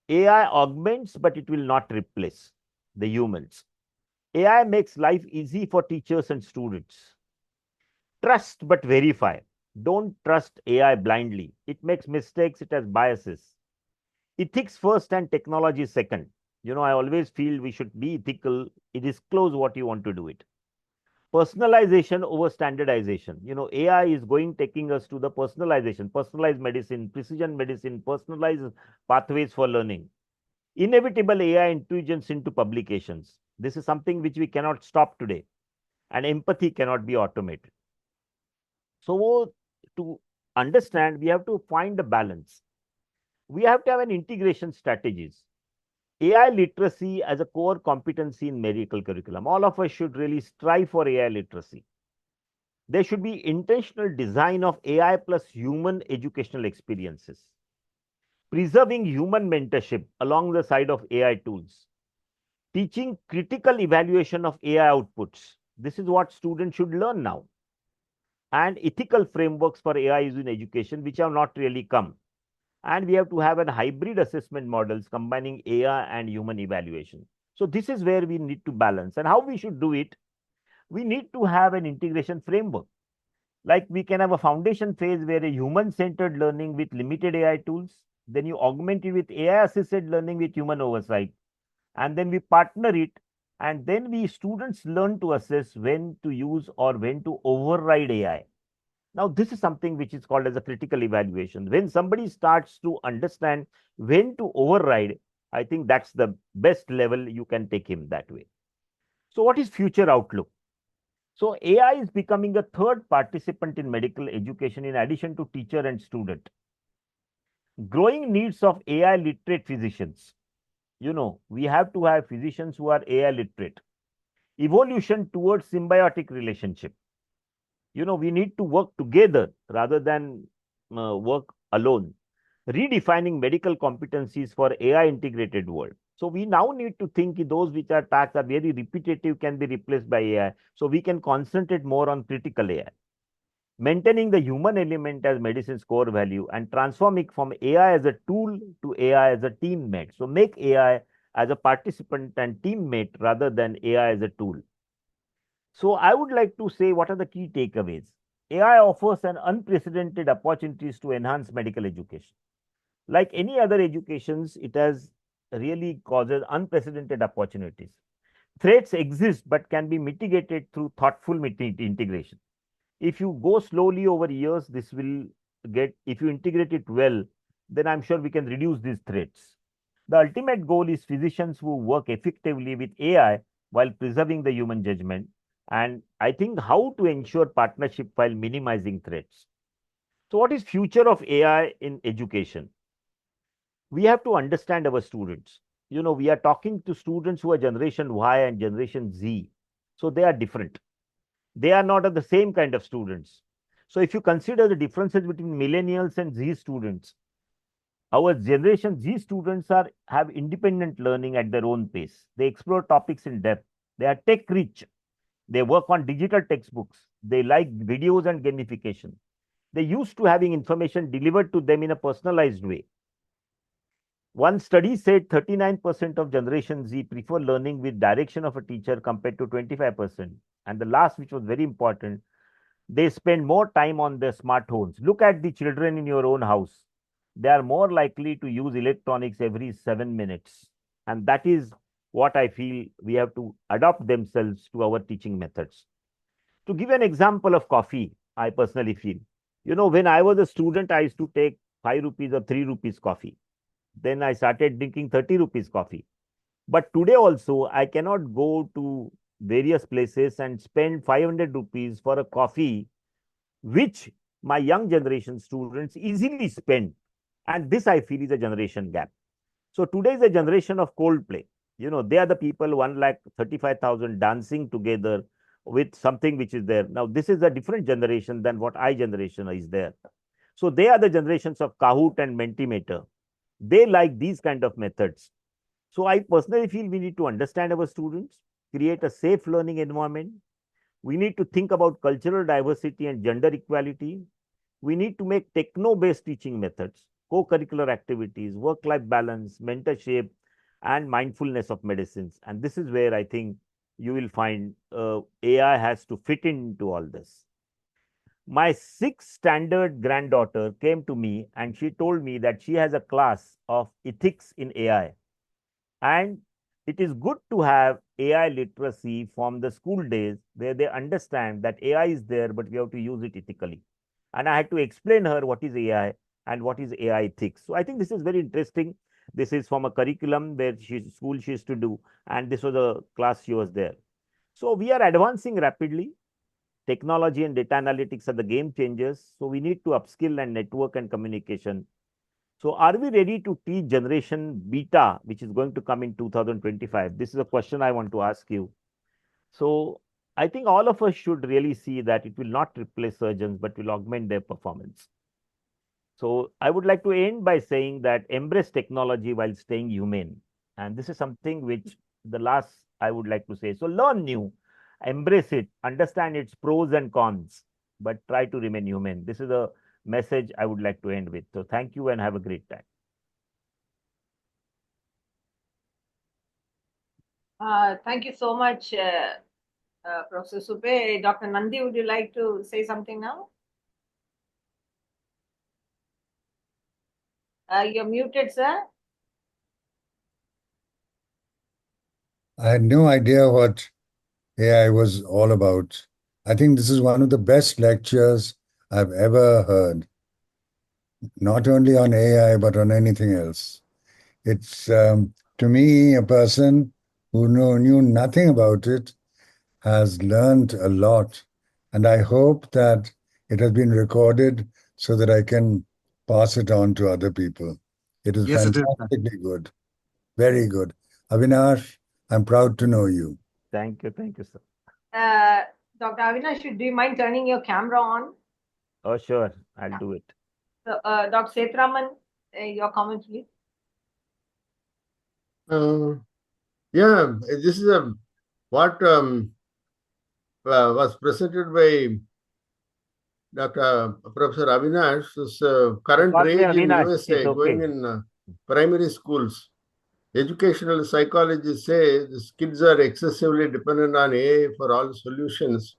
AI augments, but it will not replace the humans. AI makes life easy for teachers and students. Trust but verify. Don't trust AI blindly. It makes mistakes, it has biases. Ethics first and technology second. I always feel we should be ethical. Disclose what you want to do it. Personalization over standardization. AI is taking us to the personalization, personalized medicine, precision medicine, personalized pathways for learning. Inevitable AI intelligence into publications. This is something which we cannot stop today, and empathy cannot be automated. So, to understand, we have to find a balance. We have to have an integration strategies. AI literacy as a core competency in medical curriculum. All of us should really strive for AI literacy. There should be intentional design of AI plus human educational experiences. Preserving human mentorship along the side of AI tools. Teaching critical evaluation of AI outputs. This is what students should learn now. And ethical frameworks for AI use in education, which have not really come. And we have to have a hybrid assessment models combining AI and human evaluation. So this is where we need to balance. And how we should do it? We need to have an integration framework. Like we can have a foundation phase where a human-centered learning with limited AI tools, then you augment it with AI-assisted learning with human oversight, and then we partner it, and then we students learn to assess when to use or when to override AI. Now, this is something which is called as a critical evaluation. When somebody starts to understand when to override, I think that's the best level you can take him that way. So, what is future outlook? So, AI is becoming a third participant in medical education in addition to teacher and student. Growing needs of AI literate physicians. We have to have physicians who are AI literate. Evolution towards symbiotic relationship. We need to work together rather than work alone. Redefining medical competencies for AI integrated world. So we now need to think those which are tasks are very repetitive can be replaced by AI. So we can concentrate more on critical AI. Maintaining the human element as medicine's core value and transforming from AI as a tool to AI as a teammate. So make AI as a participant and teammate rather than AI as a tool. So I would like to say what are the key takeaways. AI offers an unprecedented opportunities to enhance medical education. Like any other educations, it has really causes unprecedented opportunities. Threats exist but can be mitigated through thoughtful integration. If you go slowly over years, this will get, if you integrate it well, then I'm sure we can reduce these threats. The ultimate goal is physicians who work effectively with AI while preserving the human judgment. And I think how to ensure partnership while minimizing threats. So, what is future of AI in education? We have to understand our students. We are talking to students who are Generation Y and Generation Z. So, they are different. They are not the same kind of students. So, if you consider the differences between millennials and Z students, our Generation Z students have independent learning at their own pace. They explore topics in depth. They are tech rich. They work on digital textbooks. They like videos and gamification. They used to having information delivered to them in a personalized way. One study said 39% of Generation Z prefer learning with direction of a teacher compared to 25%. And the last, which was very important, they spend more time on their smartphones. Look at the children in your own house. They are more likely to use electronics every 7 minutes. And that is what I feel we have to adopt themselves to our teaching methods. To give an example of coffee, I personally feel, when I was a student, I used to take 5 rupees or 3 rupees coffee. Then I started drinking 30 rupees coffee. But today also, I cannot go to various places and spend 500 rupees for a coffee, which my young generation students easily spend. And this I feel is a generation gap. So today is a generation of cold play. They are the people 1,35,000 dancing together with something which is there. Now, this is a different generation than what I generation is there. So they are the generations of Kahoot and Mentimeter. They like these kind of methods. So I personally feel we need to understand our students, create a safe learning environment. We need to think about cultural diversity and gender equality. We need to make techno-based teaching methods, co-curricular activities, work-life balance, mentorship, and mindfulness of medicines. And this is where I think you will find AI has to fit into all this. My sixth standard granddaughter came to me and she told me that she has a class of ethics in AI. And it is good to have AI literacy from the school days where they understand that AI is there, but we have to use it ethically. And I had to explain her what is AI and what is AI ethics. So I think this is very interesting. This is from a curriculum where school she used to do, and this was a class she was there. So we are advancing rapidly. Technology and data analytics are the game changers. So we need to upskill and network and communication. So are we ready to teach generation beta, which is going to come in 2025? This is a question I want to ask you. So I think all of us should really see that it will not replace surgeons, but will augment their performance. So I would like to end by saying that embrace technology while staying humane. And this is something which the last I would like to say. So learn new, embrace it, understand its pros and cons, but try to remain human. This is a message I would like to end with. So thank you and have a great time. Thank you so much, Professor Supe. Dr. Nandi, would you like to say something now? You're muted, sir. I had no idea what AI was all about. I think this is one of the best lectures I've ever heard, not only on AI, but on anything else. It's, to me, a person who knew nothing about it has learned a lot. And I hope that it has been recorded so that I can pass it on to other people. It is Yes, it is. fantastically good. Very good. Avinash, I'm proud to know you. Thank you. Thank you, sir. Dr. Avinash, do you mind turning your camera on? Oh, sure. I'll do it. So, Dr. Sethraman, your comment, please. Yeah, this is what was presented by Dr. Professor Avinash. This current Not me, rage in Avinash. It's USA going okay. in primary schools. Educational psychologists say these kids are excessively dependent on AI for all solutions.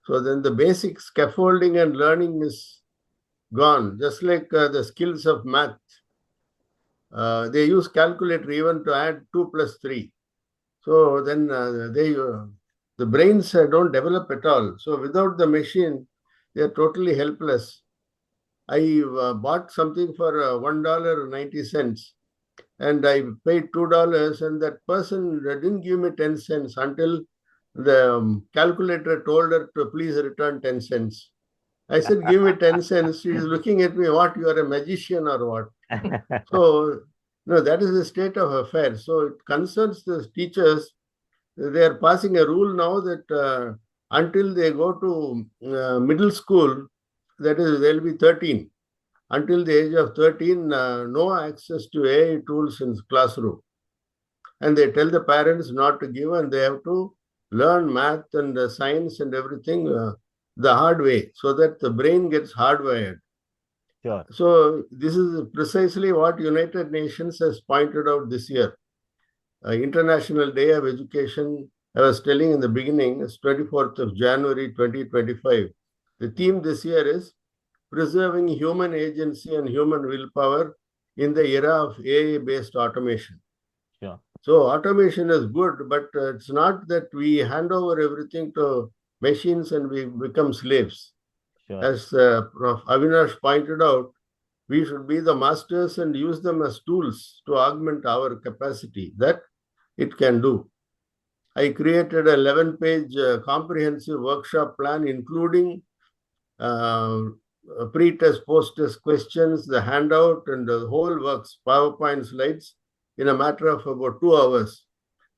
So then the basic scaffolding and learning is gone, just like the skills of math. they use calculator even to add 2 plus 3. So then the brains don't develop at all. So without the machine, they are totally helpless. I bought something for $1.90 and I paid $2, and that person didn't give me 10 cents until the calculator told her to please return 10 cents. I said, give me 10 cents. She is looking at me, what, you are a magician or what? So, no, that is the state of affairs. So it concerns the teachers. They are passing a rule now that until they go to middle school, that is, they'll be 13. Until the age of 13, no access to AI tools in classroom. And they tell the parents not to give, and they have to learn math and science and everything the hard way, so that the brain gets hardwired. Sure. So this is precisely what United Nations has pointed out this year. International Day of Education, I was telling in the beginning, is 24th of January 2025. The theme this year is preserving human agency and human willpower in the era of AI-based automation. Sure. So automation is good, but it's not that we hand over everything to machines and we become slaves. Sure. As Prof. Avinash pointed out, we should be the masters and use them as tools to augment our capacity. That it can do. I created a 11-page comprehensive workshop plan, including pre-test, post-test questions, the handout, and the whole works, PowerPoint slides, in a matter of about 2 hours.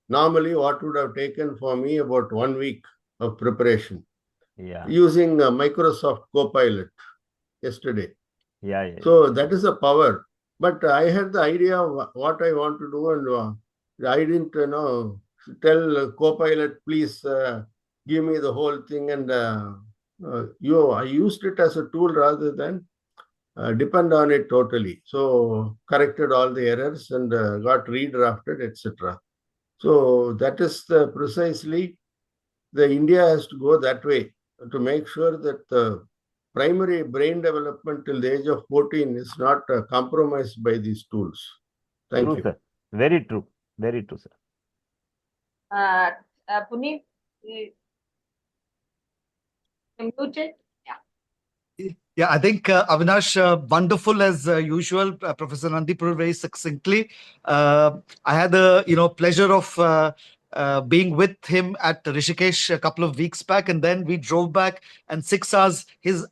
Normally, what would have taken for me about 1 week of preparation. Yeah. Using Microsoft Copilot yesterday. Yeah. So that is the power. But I had the idea of what I want to do, and I didn't tell Copilot, please give me the whole thing. And I used it as a tool rather than depend on it totally. So corrected all the errors and got redrafted, etc. So that is precisely the India has to go that way to make sure that the primary brain development till the age of 14 is not compromised by these tools. Thank True, you. sir. Very true. Very true, sir. Puneet, muted. Yeah, I think Avinash, wonderful as usual. Professor Nandi put it very succinctly. I had the pleasure of being with him at Rishikesh a couple of weeks back, and then we drove back. And 6 hours, his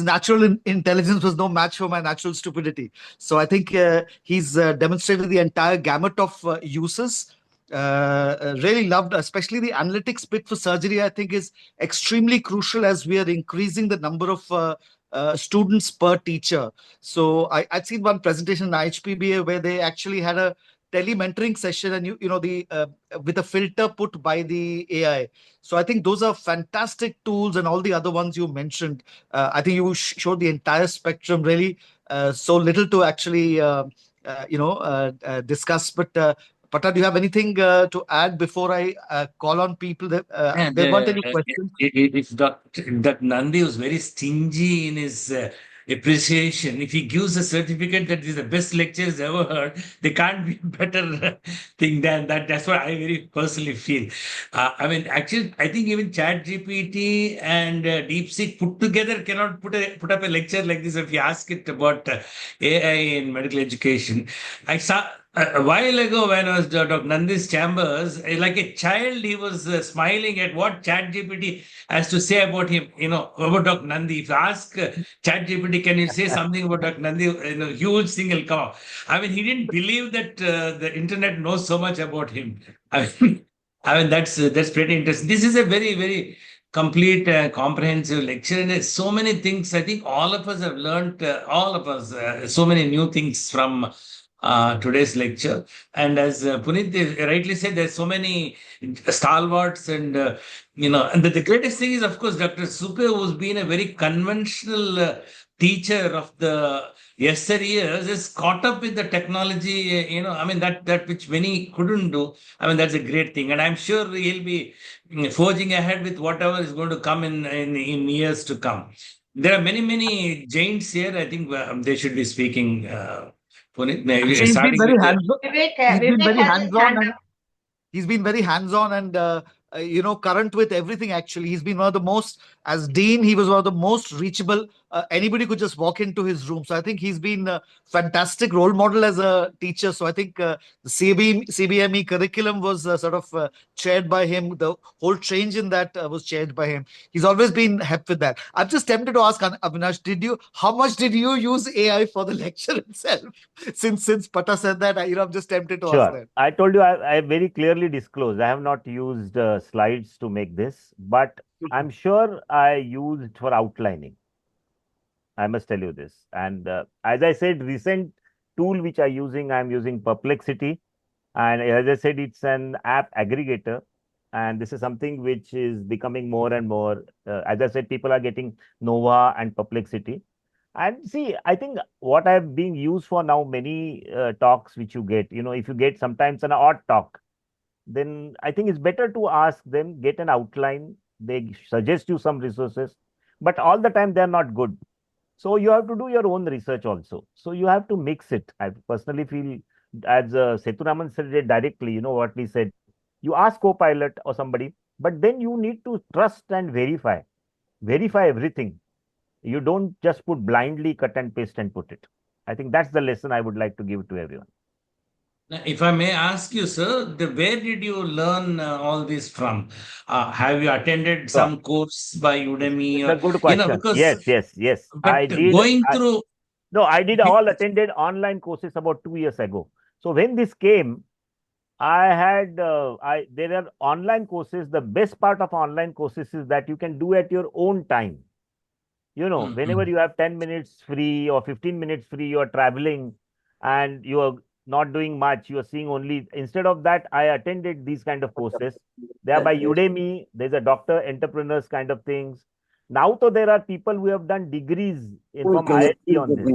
natural intelligence was no match for my natural stupidity. So I think he's demonstrated the entire gamut of uses. Really loved, especially the analytics bit for surgery. I think is extremely crucial as we are increasing the number of students per teacher. So I'd seen one presentation in IHPBA where they actually had a tele-mentoring session, and the with a filter put by the AI. So I think those are fantastic tools, and all the other ones you mentioned. I think you showed the entire spectrum. Really, so little to actually discuss. But Patta, do you have anything to add before I call on people? That And there weren't any questions. if Dr. Nandi was very stingy in his appreciation, if he gives a certificate that is the best lecture he's ever heard, there can't be a better thing than that. That's what I very personally feel. I mean, actually, I think even ChatGPT and DeepSeek put together cannot put up a lecture like this. If you ask it about AI in medical education, I saw. A while ago, when I was Dr. Nandi's chambers, like a child, he was smiling at what ChatGPT has to say about him, about Dr. Nandi. If you ask ChatGPT, can you say something about Dr. Nandi? Huge thing will come out. I mean, he didn't believe that the internet knows so much about him. I mean, that's pretty interesting. This is a very, very complete, comprehensive lecture, and there's so many things. I think all of us have learned, so many new things from today's lecture. And as Puneet rightly said, there's so many stalwarts, and and the greatest thing is, of course, Dr. Supe, who's been a very conventional teacher of the yesteryears, is caught up with the technology. I mean, that which many couldn't do. I mean, that's a great thing, and I'm sure he'll be forging ahead with whatever is going to come in years to come. There are many giants here. I think they should be speaking. Puneet, Actually, he's been starting very with the hands. He's been Vivek very has his hands-on, hand and up. he's been very hands-on and current with everything. Actually, he's been one of the most, as dean, he was one of the most reachable. Anybody could just walk into his room. So I think he's been a fantastic role model as a teacher. So I think the CBME curriculum was sort of chaired by him. The whole change in that was chaired by him. He's always been hep with that. I'm just tempted to ask Avinash, how much did you use AI for the lecture itself? Since Patta said that, I'm just tempted to ask Sure. that. I told you I very clearly disclosed. I have not used slides to make this, but I'm sure I used for outlining. I must tell you this. And as I said, recent tool which I'm using Perplexity. And as I said, it's an app aggregator. And this is something which is becoming more and more. As I said, people are getting Nova and Perplexity. And see, I think what I've been used for now, many talks which you get, if you get sometimes an odd talk, then I think it's better to ask them, get an outline. They suggest you some resources, but all the time they're not good. So you have to do your own research also. So you have to mix it. I personally feel, as Seturaman said it directly, what we said, you ask co-pilot or somebody, but then you need to trust and verify everything. You don't just put blindly cut and paste and put it. I think that's the lesson I would like to give to everyone. Now, if I may ask you, sir, where did you learn all this from? Have you attended So some course by it's Udemy a or, good you know, question. because, Yes. but going through, I did all attended online courses about 2 years ago. So when this came, I had there are online courses. The best part of online courses is that you can do at your own time. Whenever Mhm. you have 10 minutes free or 15 minutes free, you are traveling and you are not doing much. You are seeing only, instead of that, I attended these kind of courses. They are by Udemy. There's a doctor entrepreneurs kind of things. Now, though, there are people who have done degrees from IIT on this.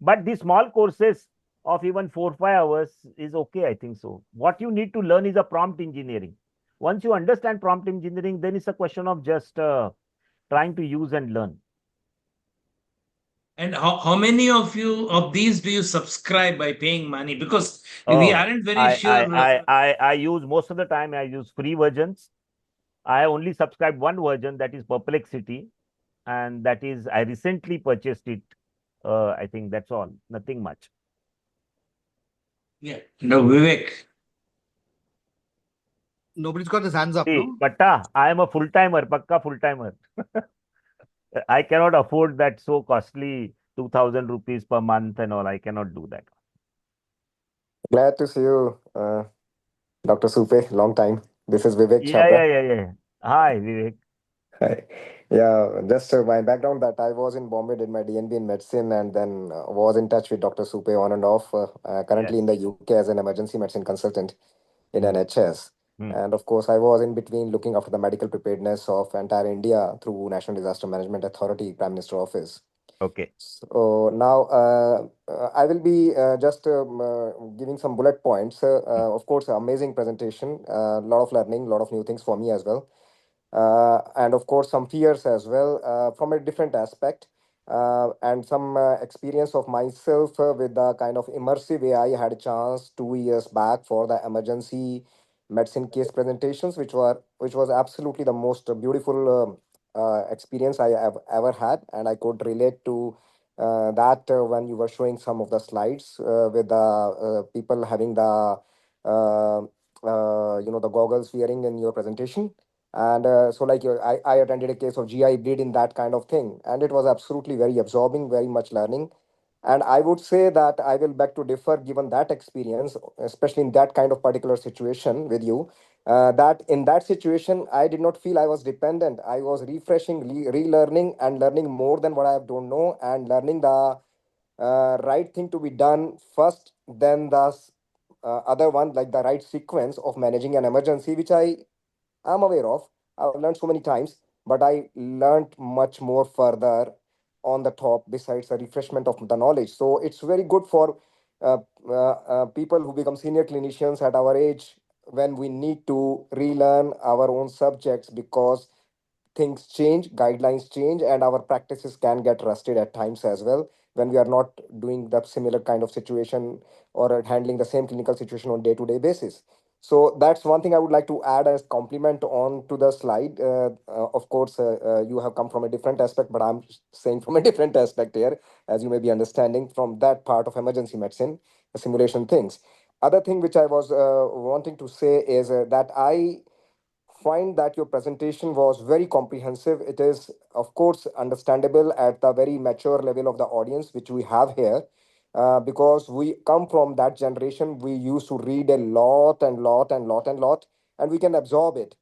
But the small courses of even 4 5 hours is okay, I think so. What you need to learn is a prompt engineering. Once you understand prompt engineering, then it's a question of just trying to use and learn. And how many of these do you subscribe by paying money? Because we Oh, aren't very I, I, sure. I, I, I use most of the time, I use free versions. I only subscribe one version, that is Perplexity. And that is, I recently purchased it. I think that's all, nothing much. Yeah. No, Vivek. Nobody's got his hands up, See, no? Patta, I am a full timer, Pakka full timer. I cannot afford that so costly 2000 rupees per month and all. I cannot do that. Glad to see you, Dr. Supe. Long time. This is Vivek Yeah, yeah, Chhabra. yeah, yeah. Hi, Vivek. Hi. Yeah, just my background that I was in Bombay, did my DNB in medicine, and then was in touch with Dr. Supe on and off. Yes. Currently in the UK as an emergency medicine consultant in Hmm. NHS. Hmm. And of course, I was in between looking after the medical preparedness of entire India through National Disaster Management Authority, Prime Minister Office. Okay. So now I will be just giving some bullet points. Hmm. Of course, amazing presentation, a lot of learning, a lot of new things for me as well. And of course, some fears as well from a different aspect. And some experience of myself with the kind of immersive way I had a chance 2 years back for the emergency medicine case presentations, which was absolutely the most beautiful experience I have ever had, and I could relate to that when you were showing some of the slides with the people having the the goggles wearing in your presentation. And so like I attended a case of GI bleed in that kind of thing, and it was absolutely very absorbing, very much learning. And I would say that I will beg to differ given that experience, especially in that kind of particular situation with you, that in that situation, I did not feel I was dependent. I was refreshing, relearning, and learning more than what I don't know, and learning the right thing to be done first, then the other one, like the right sequence of managing an emergency, which I'm aware of. I've learned so many times, but I learned much more further on the top besides the refreshment of the knowledge. So it's very good for uh, people who become senior clinicians at our age when we need to relearn our own subjects because things change, guidelines change, and our practices can get rusted at times as well when we are not doing the similar kind of situation or handling the same clinical situation on day-to-day basis. So that's one thing I would like to add as compliment on to the slide. Of course, you have come from a different aspect, but I'm saying from a different aspect here, as you may be understanding from that part of emergency medicine, the simulation things. Other thing which I was wanting to say is that I find that your presentation was very comprehensive. It is, of course, understandable at the very mature level of the audience which we have here, because we come from that generation. We used to read a lot and lot and lot and lot, and we can absorb it.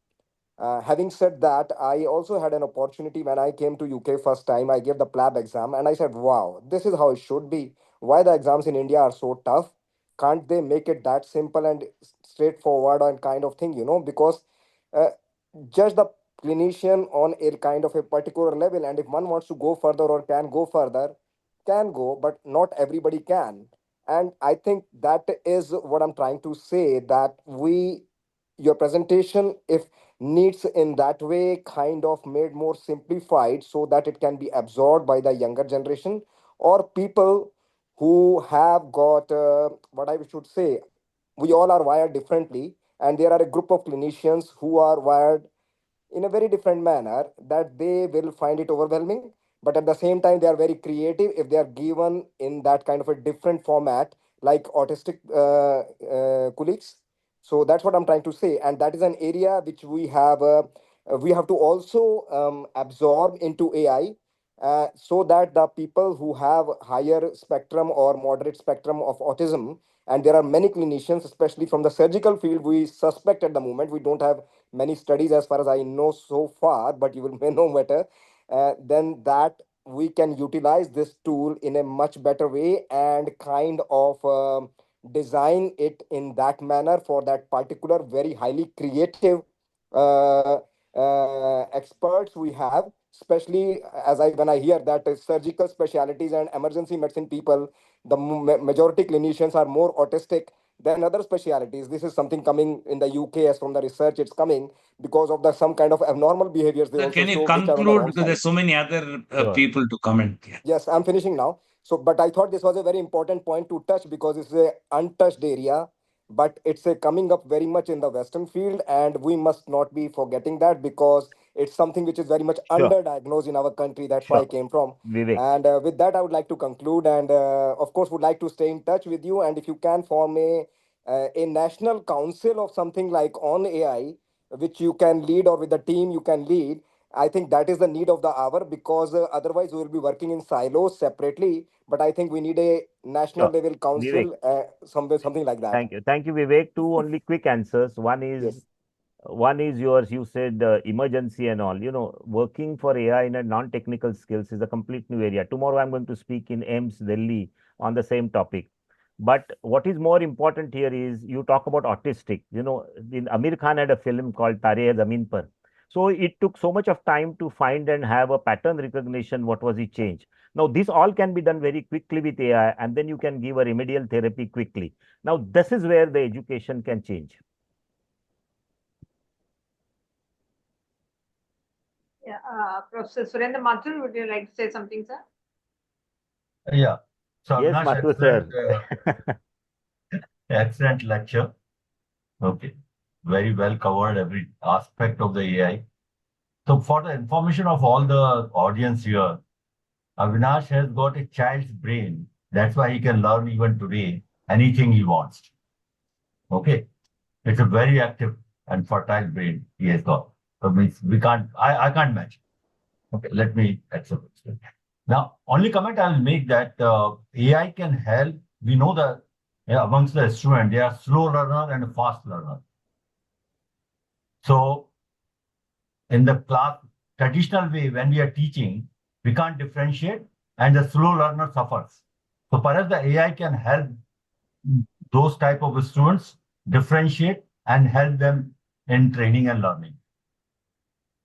Having said that, I also had an opportunity when I came to UK first time. I gave the PLAB exam, and I said, "Wow, this is how it should be. Why the exams in India are so tough? Can't they make it that simple and straightforward and kind of thing? Because uh, judge the clinician on a kind of a particular level, and if one wants to go further or can go further, can go, but not everybody can." And I think that is what I'm trying to say, that your presentation, if needs in that way, kind of made more simplified so that it can be absorbed by the younger generation or people who have got what I should say, we all are wired differently, and there are a group of clinicians who are wired in a very different manner, that they will find it overwhelming, but at the same time they are very creative if they are given in that kind of a different format, like autistic colleagues. So that's what I'm trying to say, and that is an area which we have to also absorb into AI, so that the people who have higher spectrum or moderate spectrum of autism, and there are many clinicians, especially from the surgical field, we suspect at the moment, we don't have many studies as far as I know so far, but you will may know better, then that we can utilize this tool in a much better way and kind of design it in that manner for that particular very highly creative uh, experts we have, especially as I when I hear that surgical specialties and emergency medicine people, the majority clinicians are more autistic than other specialities. This is something coming in the UK, as from the research it's coming, because of the some kind of abnormal behaviors they Sir, also can you show, which are on the conclude? wrong Because side. there's so many other Sure. people to comment. Yeah. Yes, I'm finishing now. So, but I thought this was a very important point to touch because it's a untouched area, but it's a coming up very much in the Western field, and we must not be forgetting that, because it's something which is very much Sure. underdiagnosed in our country. That's why I Sure. came from. Vivek. And with that, I would like to conclude, and of course, would like to stay in touch with you. And if you can form a national council of something like on AI, which you can lead, or with the team you can lead, I think that is the need of the hour, because otherwise we will be working in silos separately. But I think we need a national Sure. level Vivek. council, something like that. Thank you. Thank you, Vivek. Two only quick answers. Yes. One is yours. You said emergency and all. Working for AI in a non-technical skills is a complete new area. Tomorrow, I'm going to speak in AIMS Delhi on the same topic. But what is more important here is you talk about autistic. Amir Khan had a film called Tare Hai Zameen Par. So it took so much of time to find and have a pattern recognition. What was the change? Now, this all can be done very quickly with AI, and then you can give a remedial therapy quickly. Now, this is where the education can change. Yeah, Professor Surendra Mathur, would you like to say something, sir? Yeah. So Yes, Avinash, Mathu sir. excellent lecture. Okay. Very well covered every aspect of the AI. So for the information of all the audience here, Avinash has got a child's brain. That's why he can learn even today anything he wants. Okay. It's a very active and fertile brain he has got. So means I can't match. Okay, let me accept it. Now, only comment I will make that AI can help. We know that amongst the students, they are slow learner and fast learner. So in the class, traditional way, when we are teaching, we can't differentiate and the slow learner suffers. So perhaps the AI can help those type of students differentiate and help them in training and learning.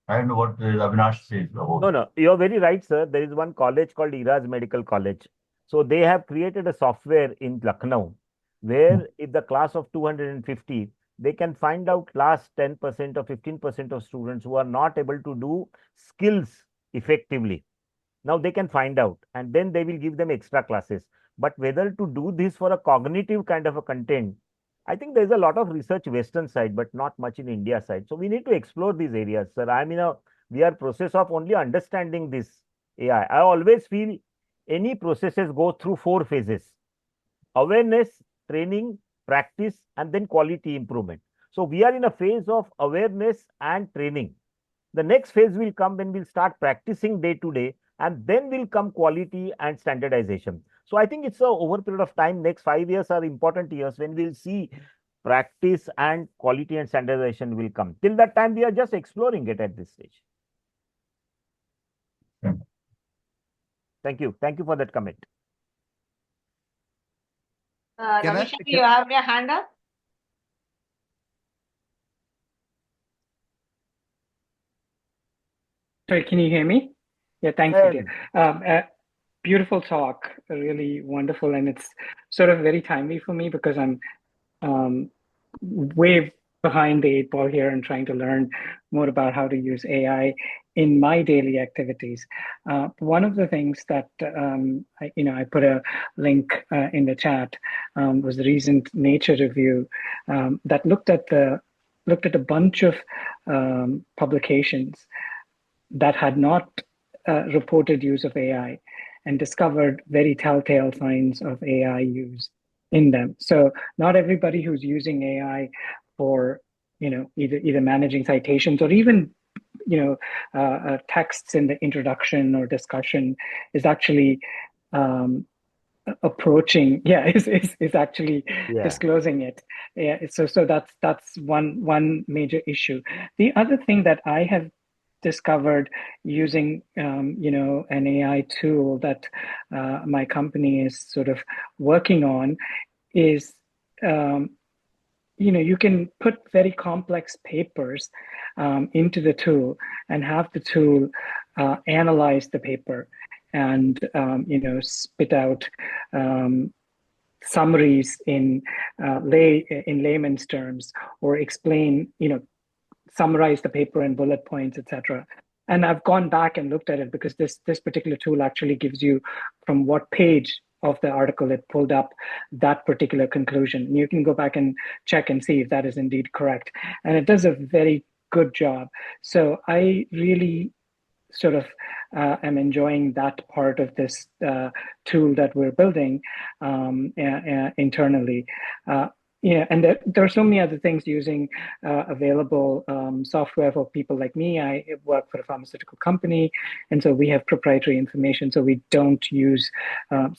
I don't know what Avinash says about No, it. no, you're very right, sir. There is one college called Iraz Medical College. So they have created a software in Lucknow where if the class of 250, they can find out last 10% or 15% of students who are not able to do skills effectively. Now they can find out, and then they will give them extra classes. But whether to do this for a cognitive kind of a content, I think there's a lot of research Western side, but not much in India side. So we need to explore these areas, sir. I mean, we are process of only understanding this AI. I always feel any processes go through 4 phases: awareness, training, practice, and then quality improvement. So we are in a phase of awareness and training. The next phase will come when we'll start practicing day to day, and then will come quality and standardization. So I think it's a over period of time. Next 5 years are important years when we'll see practice and quality and standardization will come. Till that time, we are just exploring it at this stage. Thank you. Thank you for that comment. Ravishankar, you have your hand up? Sorry, can you hear me? Yeah, thank you, dear. Beautiful talk, really wonderful, and it's sort of very timely for me because I'm way behind the 8 ball here and trying to learn more about how to use AI in my daily activities. One of the things that I put a link in the chat was the recent Nature review that looked at a bunch of publications that had not reported use of AI and discovered very telltale signs of AI use in them. So not everybody who's using AI for either managing citations or even texts in the introduction or discussion is actually approaching is actually disclosing it. So that's one major issue. The other thing that I have discovered using an AI tool that my company is sort of working on is you can put very complex papers into the tool and have the tool analyze the paper and spit out summaries in layman's terms, or explain, summarize the paper in bullet points, etc. And I've gone back and looked at it because this particular tool actually gives you from what page of the article it pulled up that particular conclusion. And you can go back and check and see if that is indeed correct. And it does a very good job. So I really sort of am enjoying that part of this tool that we're building internally. And there are so many other things using available software for people like me. I work for a pharmaceutical company, and so we have proprietary information. So we don't use,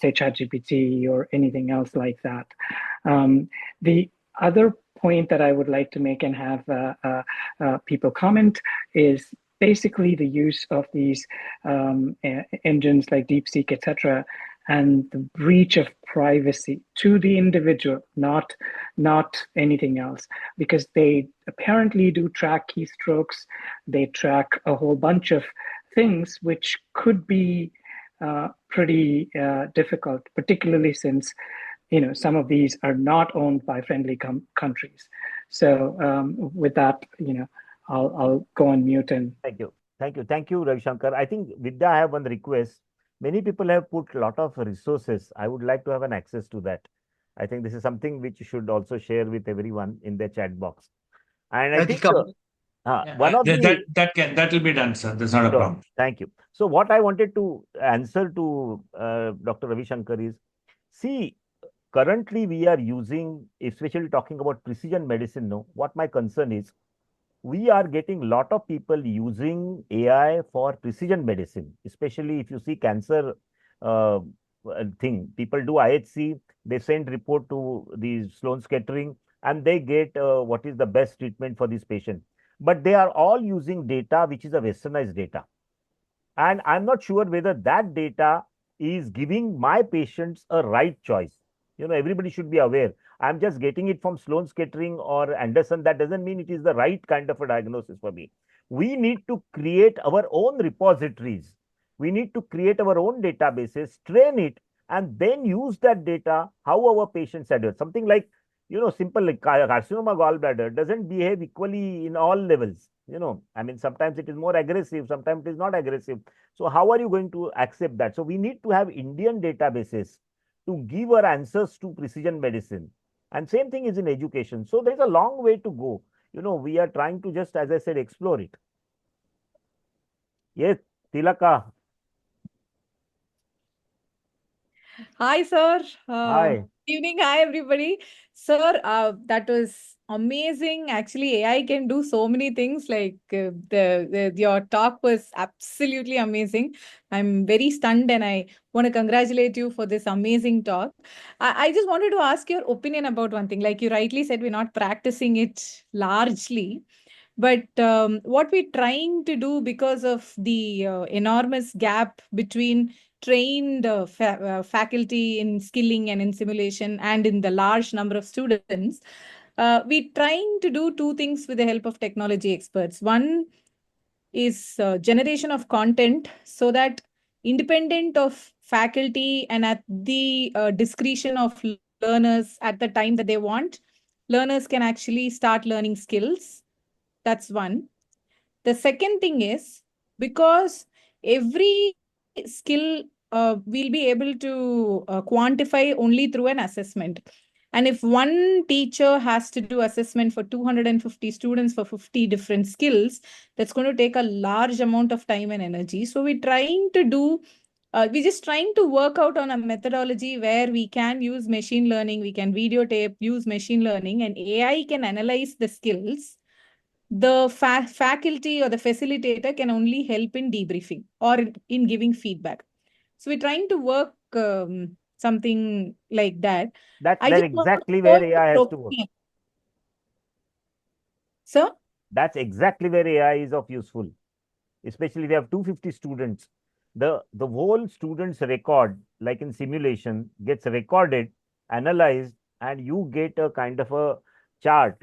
say, ChatGPT or anything else like that. The other point that I would like to make and have people comment is basically the use of these engines like DeepSeek, etc., and the breach of privacy to the individual, not anything else, because they apparently do track keystrokes. They track a whole bunch of things which could be pretty difficult, particularly since some of these are not owned by friendly countries. So with that, I'll go on mute and thank you, Ravishankar. I think Vidya, I have one request. Many people have put a lot of resources. I would like to have an access to that. I think this is something which you should also share with everyone in the chat box. And I think one of that will be done, sir. That's not a problem. Thank you. So what I wanted to answer to Dr. Ravishankar is, see, currently we are using, especially talking about precision medicine. No, what my concern is, we are getting a lot of people using AI for precision medicine, especially if you see cancer thing. People do IHC, they send report to the Sloan Skettering, and they get what is the best treatment for this patient. But they are all using data which is a westernized data. And I'm not sure whether that data is giving my patients a right choice. Everybody should be aware. I'm just getting it from Sloan Skettering or Anderson. That doesn't mean it is the right kind of a diagnosis for me. We need to create our own repositories. We need to create our own databases, train it, and then use that data how our patients are doing. Something like simple like carcinoma gallbladder doesn't behave equally in all levels. I mean, sometimes it is more aggressive, sometimes it is not aggressive. So how are you going to accept that? So we need to have Indian databases to give our answers to precision medicine. And same thing is in education. So there's a long way to go. We are trying to just, as I said, explore it. Yes, Tilaka. Hi, sir. Hi. Evening. Hi, everybody. Sir, that was amazing. Actually, AI can do so many things. Like your talk was absolutely amazing. I'm very stunned, and I want to congratulate you for this amazing talk. I just wanted to ask your opinion about one thing. Like you rightly said, we're not practicing it largely. But what we're trying to do because of the enormous gap between trained faculty in skilling and in simulation and in the large number of students, we're trying to do two things with the help of technology experts. One is generation of content so that independent of faculty and at the discretion of learners at the time that they want, learners can actually start learning skills. That's one. The second thing is because every skill we'll be able to quantify only through an assessment. And if one teacher has to do assessment for 250 students for 50 different skills, that's going to take a large amount of time and energy. So we're just trying to work out on a methodology where we can use machine learning, we can videotape, use machine learning, and AI can analyze the skills. The faculty or the facilitator can only help in debriefing or in giving feedback. So we're trying to work something like that. That's I where just want to exactly know where your AI has to work. opinion. Sir? That's exactly where AI is of useful. Especially if you have 250 students, the whole student's record, like in simulation, gets recorded, analyzed, and you get a kind of a chart.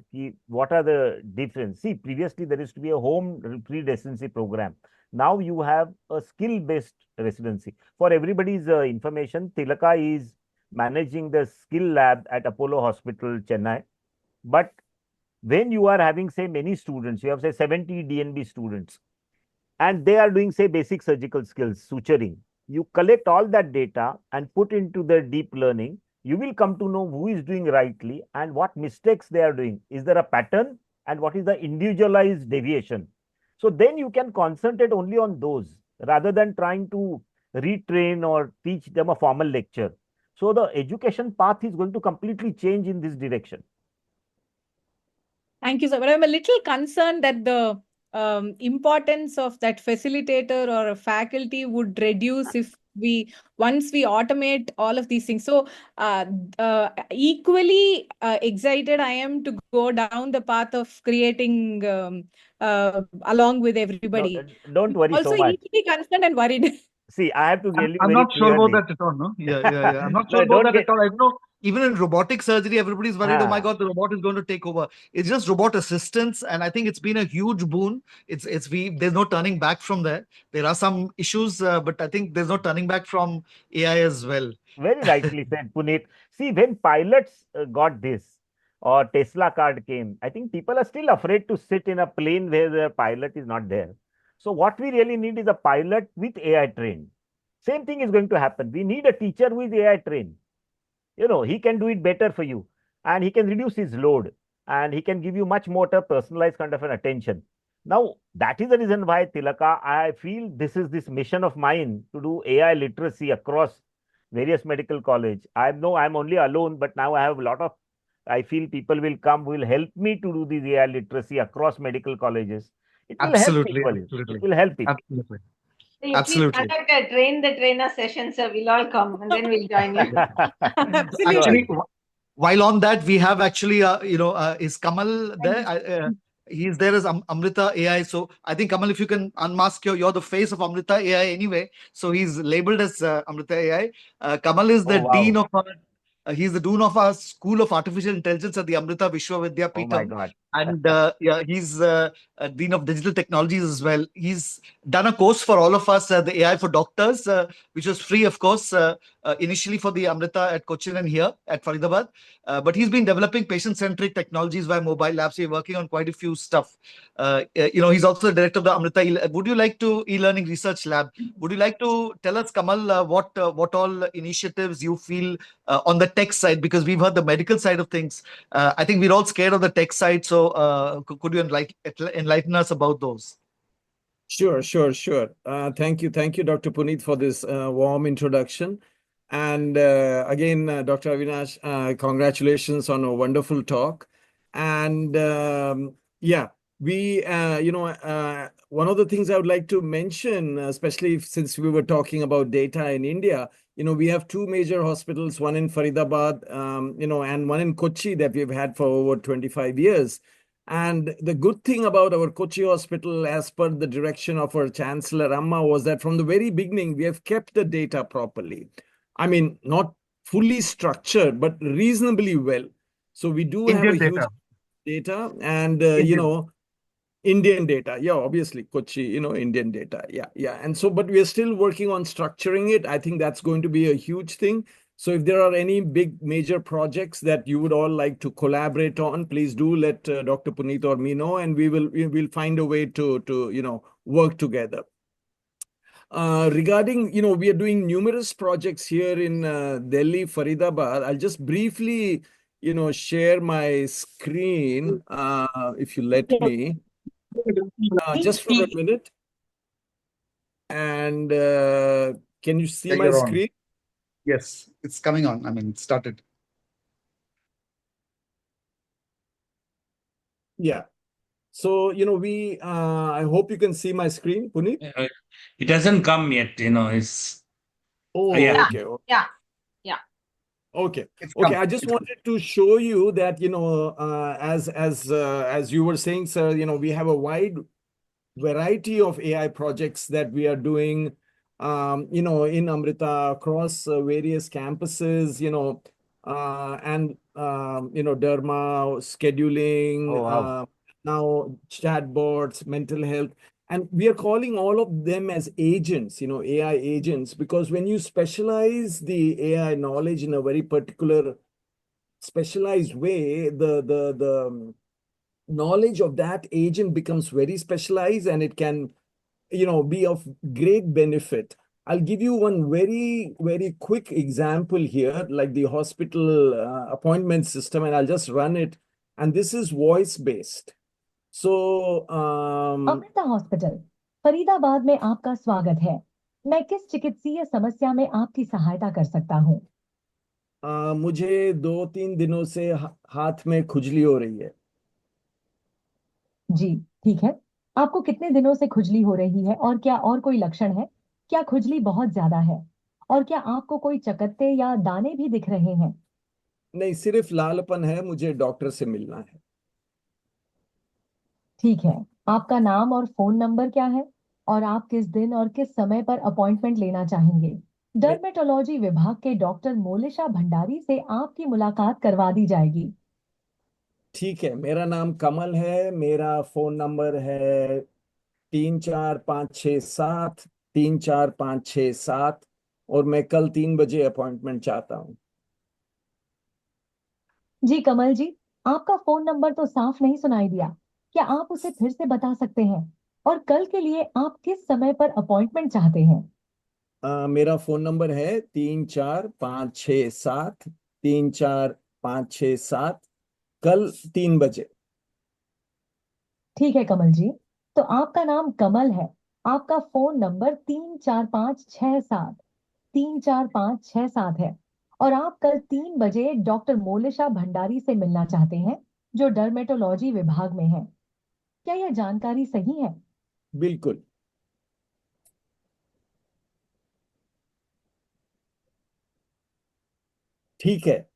What are the difference? See, previously there used to be a home pre-residency program. Now you have a skill-based residency. For everybody's information, Tilaka is managing the skill lab at Apollo Hospital, Chennai. But when you are having, say, many students, you have, say, 70 DNB students, and they are doing, say, basic surgical skills, suturing. You collect all that data and put into the deep learning. You will come to know who is doing rightly and what mistakes they are doing. Is there a pattern and what is the individualized deviation? So then you can concentrate only on those rather than trying to retrain or teach them a formal lecture. So the education path is going to completely change in this direction. Thank you, sir. But I'm a little concerned that the importance of that facilitator or a faculty would reduce if once we automate all of these things. So equally excited I am to go down the path of creating along with No, everybody. don't worry Also so much. equally concerned and worried. See, I have to tell you I'm very not sure about clearly. that at all. No, yeah. I'm not sure No, about don't that get. at all. I don't know. Even in robotic surgery, everybody's worried. Oh my Ah, God, the robot is going to take over. It's just robot assistance, and I think it's been a huge boon. It's we. There's no turning back from there. There are some issues, but I think there's no turning back from AI as well. very rightly said, Puneet. See, when pilots got this or Tesla card came, I think people are still afraid to sit in a plane where the pilot is not there. So what we really need is a pilot with AI trained. Same thing is going to happen. We need a teacher who is AI trained. He can do it better for you, and he can reduce his load, and he can give you much more personalized kind of an attention. Now that is the reason why, Tilaka, I feel this mission of mine to do AI literacy across various medical college. I know I'm only alone, but now I have a lot of, I feel people will come, will help me to do this AI literacy across medical colleges. It will help Absolutely, equally. It absolutely, will help it. absolutely, You please absolutely. conduct a train the trainer session, sir. We'll all come and then we'll join you. Actually, Absolutely. while on that, we have actually, is Kamal there? He's there as Amrita AI. So I think Kamal, if you can unmask you're the face of Amrita AI anyway. So he's labeled as Amrita AI. Kamal is the Oh, dean wow. of our, he's the dean of our School of Artificial Intelligence at the Amrita Vishwa Vidya Oh my Peetham. God. And yeah, he's a dean of digital technologies as well. He's done a course for all of us, the AI for doctors, which was free, of course. initially for the Amrita at Cochin and here at Faridabad. But he's been developing patient-centric technologies via mobile labs. We're working on quite a few stuff. He's also the director of the Amrita. Would you like to e-learning research lab? Would you like to tell us, Kamal, what all initiatives you feel on the tech side? Because we've heard the medical side of things. I think we're all scared of the tech side. So could you enlighten us about those? Sure. Thank you, Dr. Puneet, for this warm introduction. And again, Dr. Avinash, congratulations on a wonderful talk. And yeah, one of the things I would like to mention, especially since we were talking about data in India, we have two major hospitals, one in Faridabad, and one in Kochi that we've had for over 25 years. And the good thing about our Kochi hospital, as per the direction of our Chancellor Amma, was that from the very beginning, we have kept the data properly. I mean, not fully structured, but reasonably well. So we do have a huge data and, Indian data. Yeah, obviously, Kochi, Indian data. Yeah. And so, but we are still working on structuring it. I think that's going to be a huge thing. So if there are any big major projects that you would all like to collaborate on, please do let Dr. Puneet or me know, and we will find a way to work together. Regarding, we are doing numerous projects here in Delhi, Faridabad. I'll just briefly, share my screen, if you let me. Just for a minute. And can you see my screen? Yes, it's coming on. I mean, it started. Yeah. So, I hope you can see my screen, Puneet. It hasn't come yet, it's. Oh, Yeah. okay. Yeah. Okay. I just wanted to show you that, as you were saying, sir, we have a wide variety of AI projects that we are doing, in Amrita across various campuses, and, derma, scheduling, Oh, wow. now chatbots, mental health. And we are calling all of them as agents, AI agents, because when you specialize the AI knowledge in a very particular specialized way, the knowledge of that agent becomes very specialized, and it can be of great benefit. I'll give you one very, very quick example here, like the hospital appointment system, and I'll just run it. And this is voice based. So, Amrita hospital Faridabad में आपका स्वागत है। मैं किस चिकित्सीय समस्या में आपकी सहायता कर सकता हूँ? मुझे 2-3 दिनों से हाथ में खुजली हो रही है। जी, ठीक है। आपको कितने दिनों से खुजली हो रही है और क्या और कोई लक्षण है? क्या खुजली बहुत ज्यादा है? और क्या आपको कोई चकत्ते या दाने भी दिख रहे हैं? नहीं, सिर्फ लालपन है, मुझे डॉक्टर से मिलना है। ठीक है। आपका नाम और फोन नंबर क्या है? और आप किस दिन और किस समय पर अपॉइंटमेंट लेना चाहेंगे? डर्मेटोलॉजी विभाग के डॉक्टर मोलिशा भंडारी से आपकी मुलाकात करवा दी जाएगी। ठीक है, मेरा नाम कमल है, मेरा फोन नंबर है 34567 34567, और मैं कल 3 बजे अपॉइंटमेंट चाहता हूँ। जी कमल जी, आपका फोन नंबर तो साफ नहीं सुनाई दिया। क्या आप उसे फिर से बता सकते हैं? और कल के लिए आप किस समय पर अपॉइंटमेंट चाहते हैं? मेरा फोन नंबर है 34567 34567, कल 3 बजे। ठीक है कमल जी, तो आपका नाम कमल है, आपका फोन नंबर 34567 है, और आप कल 3 बजे डॉक्टर मोलिशा भंडारी से मिलना चाहते हैं, जो डर्मेटोलॉजी विभाग में है। क्या यह जानकारी सही है? बिल्कुल। ठीक है।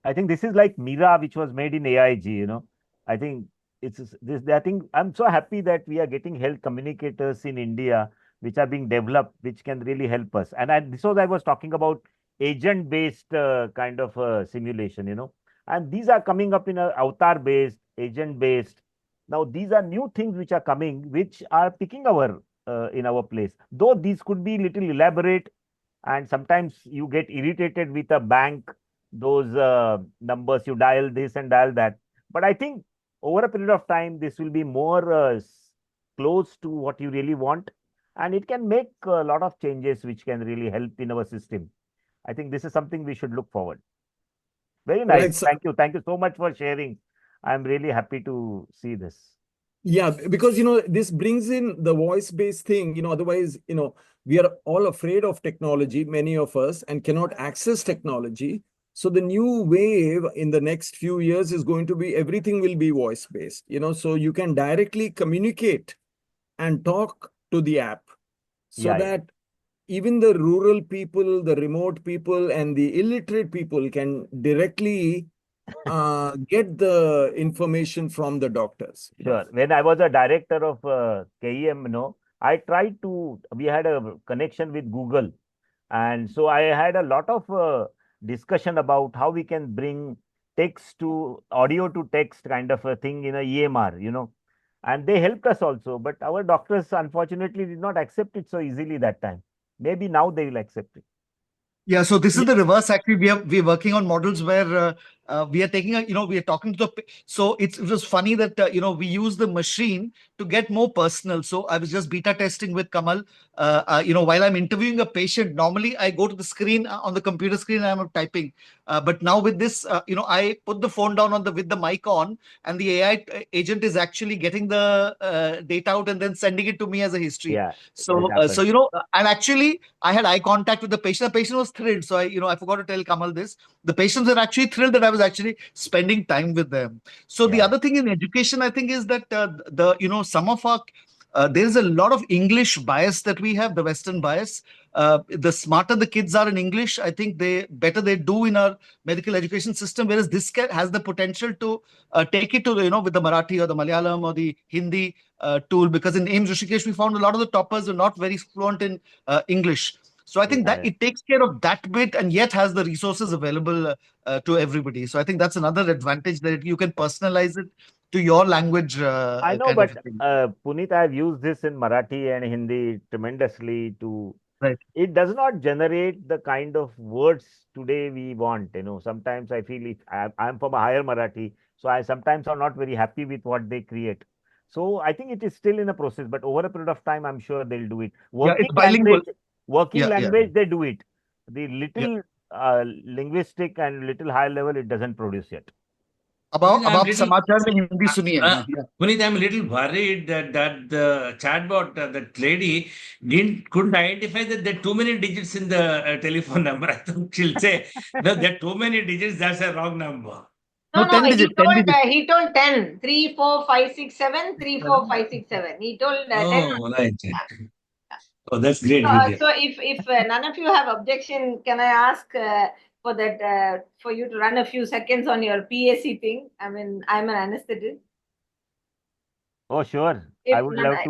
I think this is like Mira, which was made in AIG, I think it's this. I think I'm so happy that we are getting health communicators in India, which are being developed, which can really help us. And this was I was talking about agent-based kind of simulation, and these are coming up in a avatar-based, agent-based. Now these are new things which are coming, which are picking our in our place. Though these could be little elaborate, And sometimes you get irritated with a bank, those numbers, you dial this and dial that. But I think over a period of time, this will be more close to what you really want. And it can make a lot of changes which can really help in our system. I think this is something we should look forward. Very nice. Right. So, Thank you. Thank you so much for sharing. I'm really happy to see this. yeah, because this brings in the voice-based thing. Otherwise, we are all afraid of technology, many of us, and cannot access technology. So the new wave in the next few years is going to be everything will be voice-based. So you can directly communicate and talk to the app, so Yeah, yeah. that even the rural people, the remote people, and the illiterate people can directly get the information from the doctors. Sure. When I was a director of KEM, I tried to, we had a connection with Google. And so I had a lot of discussion about how we can bring text to audio to text kind of a thing in a EMR. And they helped us also. But our doctors, unfortunately, did not accept it so easily that time. Maybe now they will accept it. Yeah, so this is the reverse. Actually, we're working on models where we are taking we are talking to so it was funny that we use the machine to get more personal. So I was just beta testing with Kamal. While I'm interviewing a patient, normally I go to the screen on the computer screen and I'm typing. But now with this, I put the phone down with the mic on, and the AI agent is actually getting the data out and then sending it to me as a history. Yeah, this So, happens. and actually, I had eye contact with the patient. The patient was thrilled. So I forgot to tell Kamal this. The patients were actually thrilled that I was actually spending time with them. So the Yeah. other thing in education, I think, is that some of our there is a lot of English bias that we have, the Western bias. The smarter the kids are in English, I think the better they do in our medical education system. Whereas this has the potential to take it to with the Marathi or the Malayalam or the Hindi tool, because in AIMS Rishikesh we found a lot of the toppers were not very fluent in English. So I think Yeah, that it takes care of that bit and yet has the resources available to everybody. So I think that's another advantage, that you can personalize it to your language I know, kind of but a thing. Puneet, I've used this in Marathi and Hindi tremendously to, Right. it does not generate the kind of words today we want. Sometimes I feel I'm from a higher Marathi, so I sometimes are not very happy with what they create. So I think it is still in a process, but over a period of time, I'm sure they'll do it. Yeah, it's bilingual. Working Yeah, yeah, language, they do it. The yeah. little linguistic and little high level, it doesn't produce yet. About I'm little, समाचार में हिंदी सुनिए uh, ना. Yeah. Puneet, I'm a little worried that the chatbot, that lady, couldn't identify that there are too many digits in the telephone number. I think she'll say, no, there are too many digits. That's a wrong number. No, No, 10 digit, 10 digit. He told 10. 3, 4, 5, 6, 7. 3, 4, 5, 6, 7. He told 10. Oh, right. Oh, that's great, Vidya. So if none of you have objection, can I ask for that for you to run a few seconds on your PAC thing? I mean, I'm an anesthetist. Oh, sure. If I would if none love to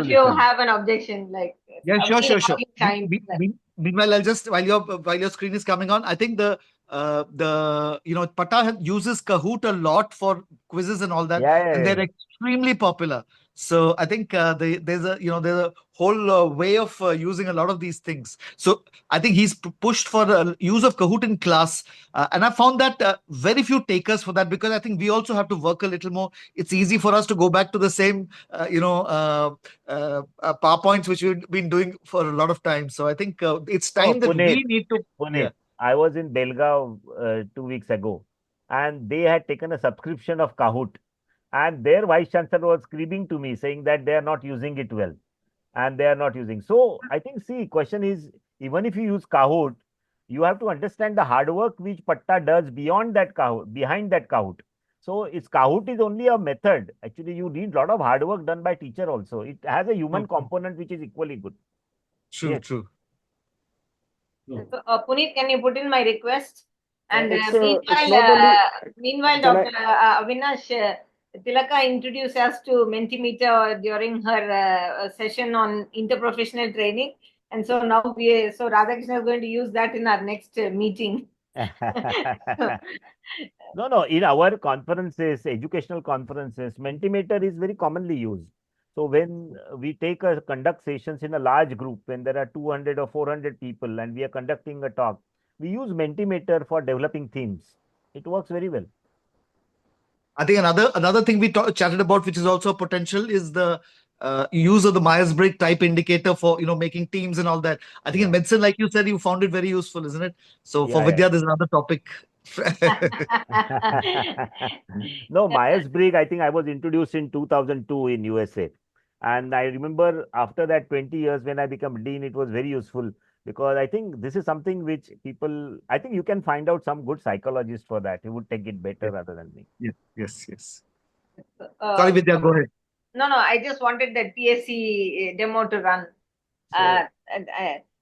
of you listen. have an objection, like Yeah, sure, somebody sure, sure. having time. Meanwhile, I'll just while your screen is coming on, I think Patta uses Kahoot a lot for quizzes and all that, Yeah, and yeah, they're yeah. extremely popular. So I think there's a whole way of using a lot of these things. So I think he's pushed for the use of Kahoot in class, and I found that very few takers for that, because I think we also have to work a little more. It's easy for us to go back to the same PowerPoints which we've been doing for a lot of time. So I think it's Oh, time that we need to. Yeah. Puneet, I was in Belgaum 2 weeks ago, and they had taken a subscription of Kahoot, and their vice chancellor was screaming to me saying that they are not using it well, and they are not using. So I think, see, question is, even if you use Kahoot, you have to understand the hard work which Patta does beyond that Kahoot, behind that Kahoot. So it's Kahoot is only a method. Actually, you need a lot of hard work done by teacher also. It has a human component which is equally good. True, Yes. true. So, Puneet, can you put in my request? And It's not only. meanwhile, Can I? Dr. Avinash Tilaka introduced us to Mentimeter during her session on interprofessional training. And so now so Radhakrishna is going to use that in our next meeting. No, no. In our conferences, educational conferences, Mentimeter is very commonly used. So when we take a conduct sessions in a large group, when there are 200 or 400 people and we are conducting a talk, we use Mentimeter for developing themes. It works very well. I think another thing we chatted about, which is also a potential, is the use of the Myers-Briggs type indicator for making teams and all that. I think in medicine, like you said, you found it very useful, isn't it? So for Yeah, Vidya, there's another topic. No, Myers-Briggs, I think I was introduced in 2002 in USA. And I remember after that 20 years when I became dean, it was very useful because I think this is something which people, I think you can find out some good psychologists for that. He would take it better Yes, rather than me. yes. Sorry, Uh, Vidya, go ahead. no, I just wanted the TSC demo to run. Sure.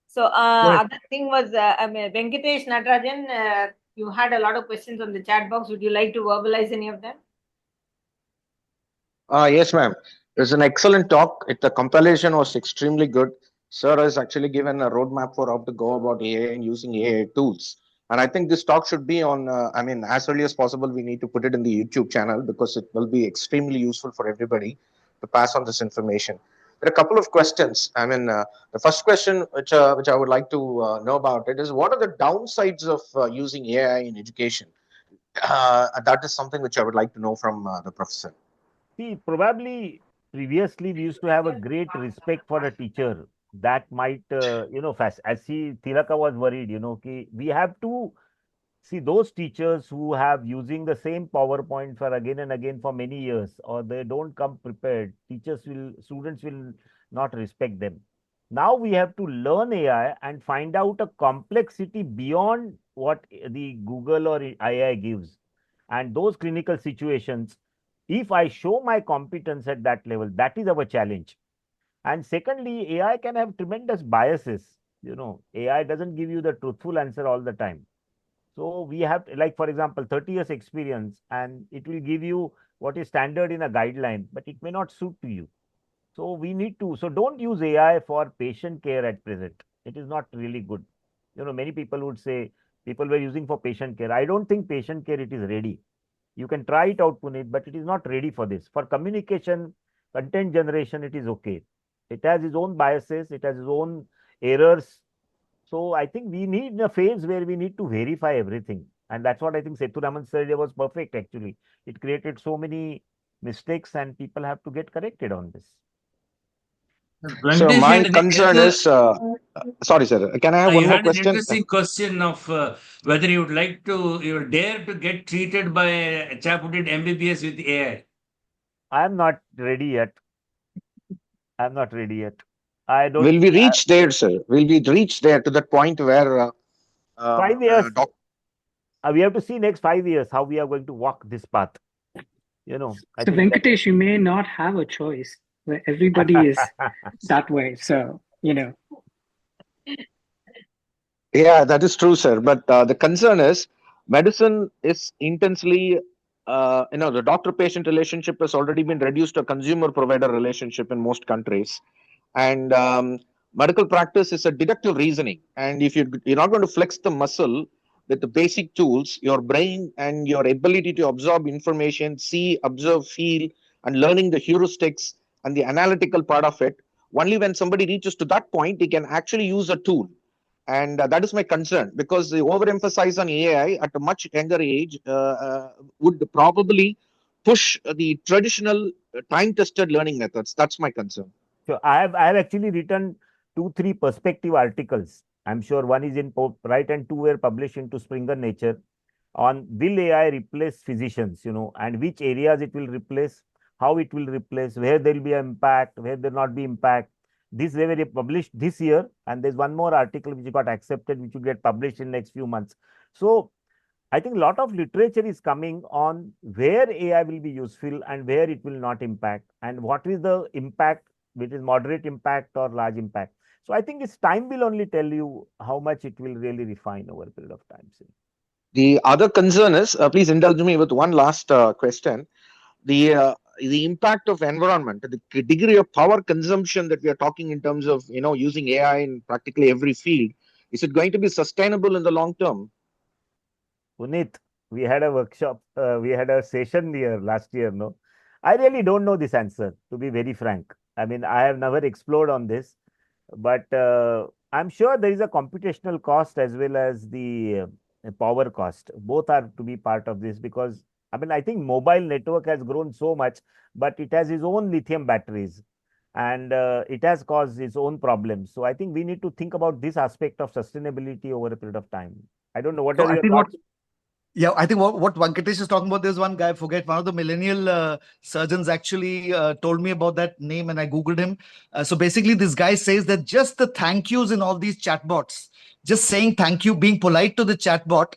So Go ahead. other thing was, Venkatesh Natarajan, you had a lot of questions on the chat box. Would you like to verbalize any of them? Yes, ma'am. It's an excellent talk. The compilation was extremely good. Sir has actually given a roadmap for how to go about AI and using AI tools. And I think this talk should be on, as early as possible, we need to put it in the YouTube channel because it will be extremely useful for everybody to pass on this information. There are a couple of questions. The first question, which I would like to know about it, is what are the downsides of using AI in education? That is something which I would like to know from the professor. See, probably previously we used to have a great respect for a teacher that might, fast, as he, Tilaka was worried, we have to see those teachers who have using the same PowerPoint for again and again for many years, or they don't come prepared, students will not respect them. Now we have to learn AI and find out a complexity beyond what the Google or AI gives. And those clinical situations, if I show my competence at that level, that is our challenge. And secondly, AI can have tremendous biases. AI doesn't give you the truthful answer all the time. So we have to, like, for example, 30 years experience, and it will give you what is standard in a guideline, but it may not suit to you. So so don't use AI for patient care at present. It is not really good. Many people would say people were using for patient care. I don't think patient care, it is ready. You can try it out, Puneet, but it is not ready for this. For communication, content generation, it is okay. It has its own biases, it has its own errors. So I think we need a phase where we need to verify everything. And that's what I think Sethuraman's survey was perfect, actually. It created so many mistakes and people have to get corrected on this. So Venkatesh, my concern is, sorry, sir. Can I have one you more had an question? interesting question of whether you would you would dare to get treated by a chap who did MBBS with AI. I'm not ready yet. I'm not ready yet. I don't Will we think reach there, sir? Will we reach there to that point where 5 years. doc We have to see next 5 years how we are going to walk this path. I So think that. Venkatesh, you may not have a choice. Where everybody is that way. So, Yeah, that is true, sir. But the concern is medicine is intensely, the doctor-patient relationship has already been reduced to a consumer-provider relationship in most countries. And medical practice is a deductive reasoning. And if you're not going to flex the muscle with the basic tools, your brain and your ability to absorb information, see, observe, feel, and learning the heuristics and the analytical part of it, only when somebody reaches to that point, he can actually use a tool. And that is my concern because the overemphasis on AI at a much younger age would probably push the traditional time-tested learning methods. That's my concern. So I have actually written 2, 3 perspective articles. I'm sure one is in Right and two were published into Springer Nature on will AI replace physicians, and which areas it will replace, how it will replace, where there will be impact, where there will not be impact. This they were published this year, and there's one more article which got accepted, which will get published in next few months. So I think a lot of literature is coming on where AI will be useful and where it will not impact, and what is the impact, which is moderate impact or large impact. So I think it's time will only tell you how much it will really refine over a period of time. The other concern is, please indulge me with one last question. The impact of environment, the degree of power consumption that we are talking in terms of using AI in practically every field, is it going to be sustainable in the long term? Puneet, we had a workshop, we had a session here last year, no? I really don't know this answer, to be very frank. I mean, I have never explored on this, but I'm sure there is a computational cost as well as the power cost. Both are to be part of this because I mean, I think mobile network has grown so much, but it has its own lithium batteries and it has caused its own problems. So I think we need to think about this aspect of sustainability over a period of time. I don't know. What So are I your think what thoughts? Yeah, I think what Venkatesh is talking about, there's one guy, I forget, one of the millennial surgeons actually told me about that name and I Googled him. So basically, this guy says that just the thank yous in all these chatbots, just saying thank you, being polite to the chatbot,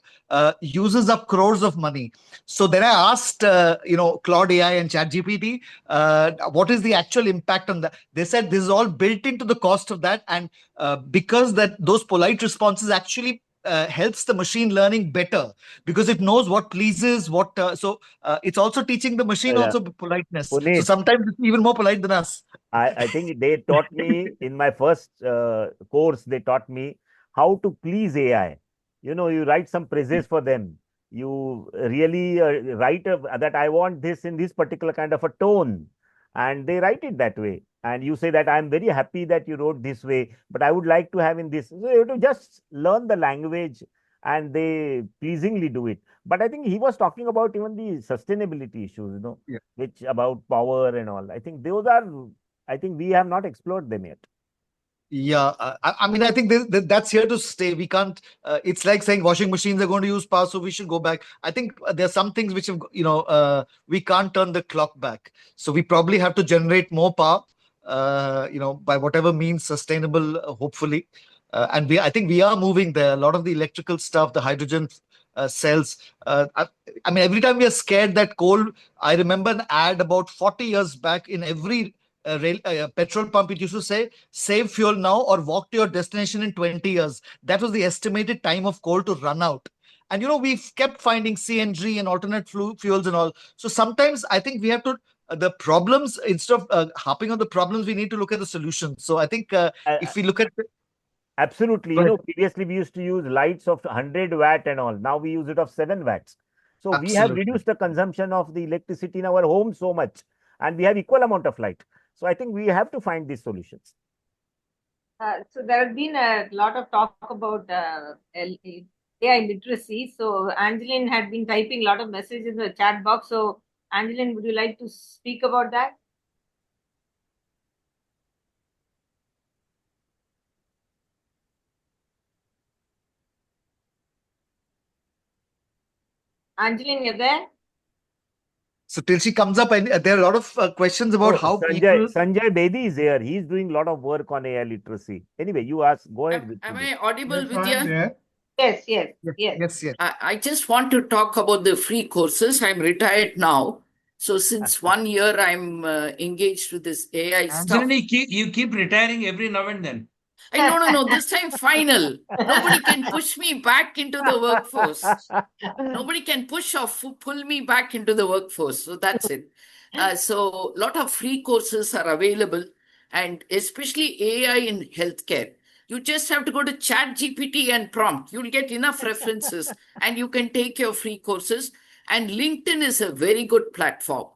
uses up crores of money. So then I asked, Claude AI and ChatGPT, what is the actual impact on that? They said this is all built into the cost of that. And because that those polite responses actually helps the machine learning better because it knows what pleases what it's also teaching the machine Uh, also politeness, so Puneet, sometimes it's even more polite than us. I think they taught me in my first course, they taught me how to please AI. You know, you write some praises for them. You really write that I want this in this particular kind of a tone. And they write it that way. And you say that I'm very happy that you wrote this way, but I would like to have in this. So you have to just learn the language and they pleasingly do it. But I think he was talking about even the sustainability issues, Yeah. which about power and all. I think those are I think we have not explored them yet. Yeah, I mean, I think that's here to stay. We can't. It's like saying washing machines are going to use power, so we should go back. I think there are some things which have, we can't turn the clock back. So we probably have to generate more power, by whatever means sustainable, hopefully. And I think we are moving there. A lot of the electrical stuff, the hydrogen cells. I mean, every time we are scared that coal, I remember an ad about 40 years back in every petrol pump. It used to say, save fuel now or walk to your destination in 20 years. That was the estimated time of coal to run out. And we've kept finding CNG and alternate fuels and all. So sometimes I think we have to the problems, instead of harping on the problems, we need to look at the solutions. So I think Uh, if we look at Absolutely. Go ahead. Previously we used to use lights of 100 watt and all. Now we use it of 7 watts. So we have Absolutely. reduced the consumption of the electricity in our home so much, and we have equal amount of light. So I think we have to find these solutions. So there has been a lot of talk about AI literacy. So Angeline had been typing a lot of messages in the chat box. So Angeline, would you like to speak about that? Angeline, you're there? So till she comes up, and there are a lot of questions about Oh, how people. Sanjay Bedi is here. He's doing a lot of work on AI literacy. Anyway, you ask. Go ahead with Am this. I audible, Yes, I am Vidya? there. Yes, yes, Yes, yes. yes, yes. I just want to talk about the free courses. I'm retired now. So since 1 year, I'm engaged with this AI Angelina, stuff. you keep retiring every now and then. I no, this time final. Nobody can push me back into the workforce. Nobody can push or pull me back into the workforce. So that's it. So a lot of free courses are available, and especially AI in healthcare. You just have to go to Chat GPT and prompt. You'll get enough references, and you can take your free courses. And LinkedIn is a very good platform.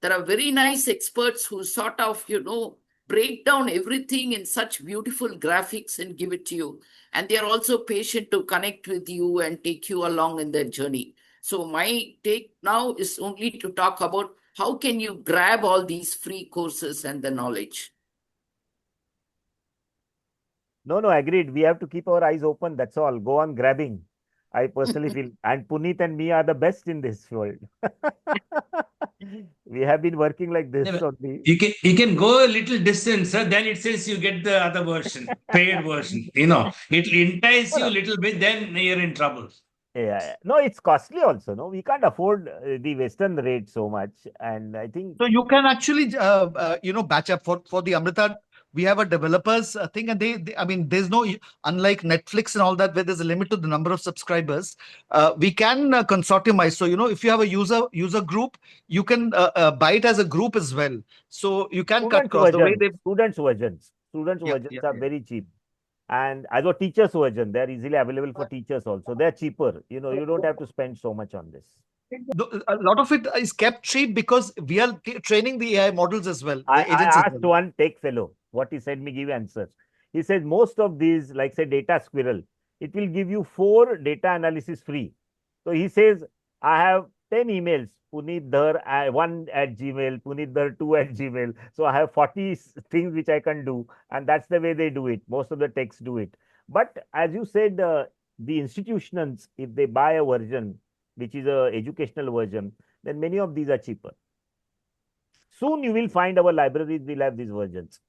There are very nice experts who sort of, break down everything in such beautiful graphics and give it to you. And they are also patient to connect with you and take you along in their journey. So my take now is only to talk about how can you grab all these free courses and the knowledge. No, agreed. We have to keep our eyes open. That's all. Go on grabbing. I personally feel, and Puneet and me are the best in this world. We have been working like Yeah, this but only. you can go a little distance, then it says you get the other version, paid version. It'll entice No, you a no. little bit, then you're in trouble. Yeah. No, it's costly also. No, we can't afford the Western rate so much. And I think, So you can actually, batch up for the Amrita. We have a developers thing, and I mean, there's no, unlike Netflix and all that, where there's a limit to the number of subscribers. We can consortiumize. So if you have a user group, you can buy it as a group as well. So you can cut students costs the way versions, they. students Yeah, versions yeah, are yeah. very cheap. And as a teachers version, they're easily available for teachers also. They're cheaper. You don't have to spend so much on this. A lot of it is kept cheap because we are training the AI models as well, I the agents as asked well. one tech fellow what he said, me give answer. He said most of these, like say data squirrel, it will give you 4 data analysis free. So he says, I have 10 emails, Puneet Dhar 1 at Gmail, Puneet Dhar 2 at Gmail. So I have 40 things which I can do. And that's the way they do it. Most of the techs do it. But as you said, the institutions, if they buy a version, which is a educational version, then many of these are cheaper. Soon you will find our libraries will have these versions.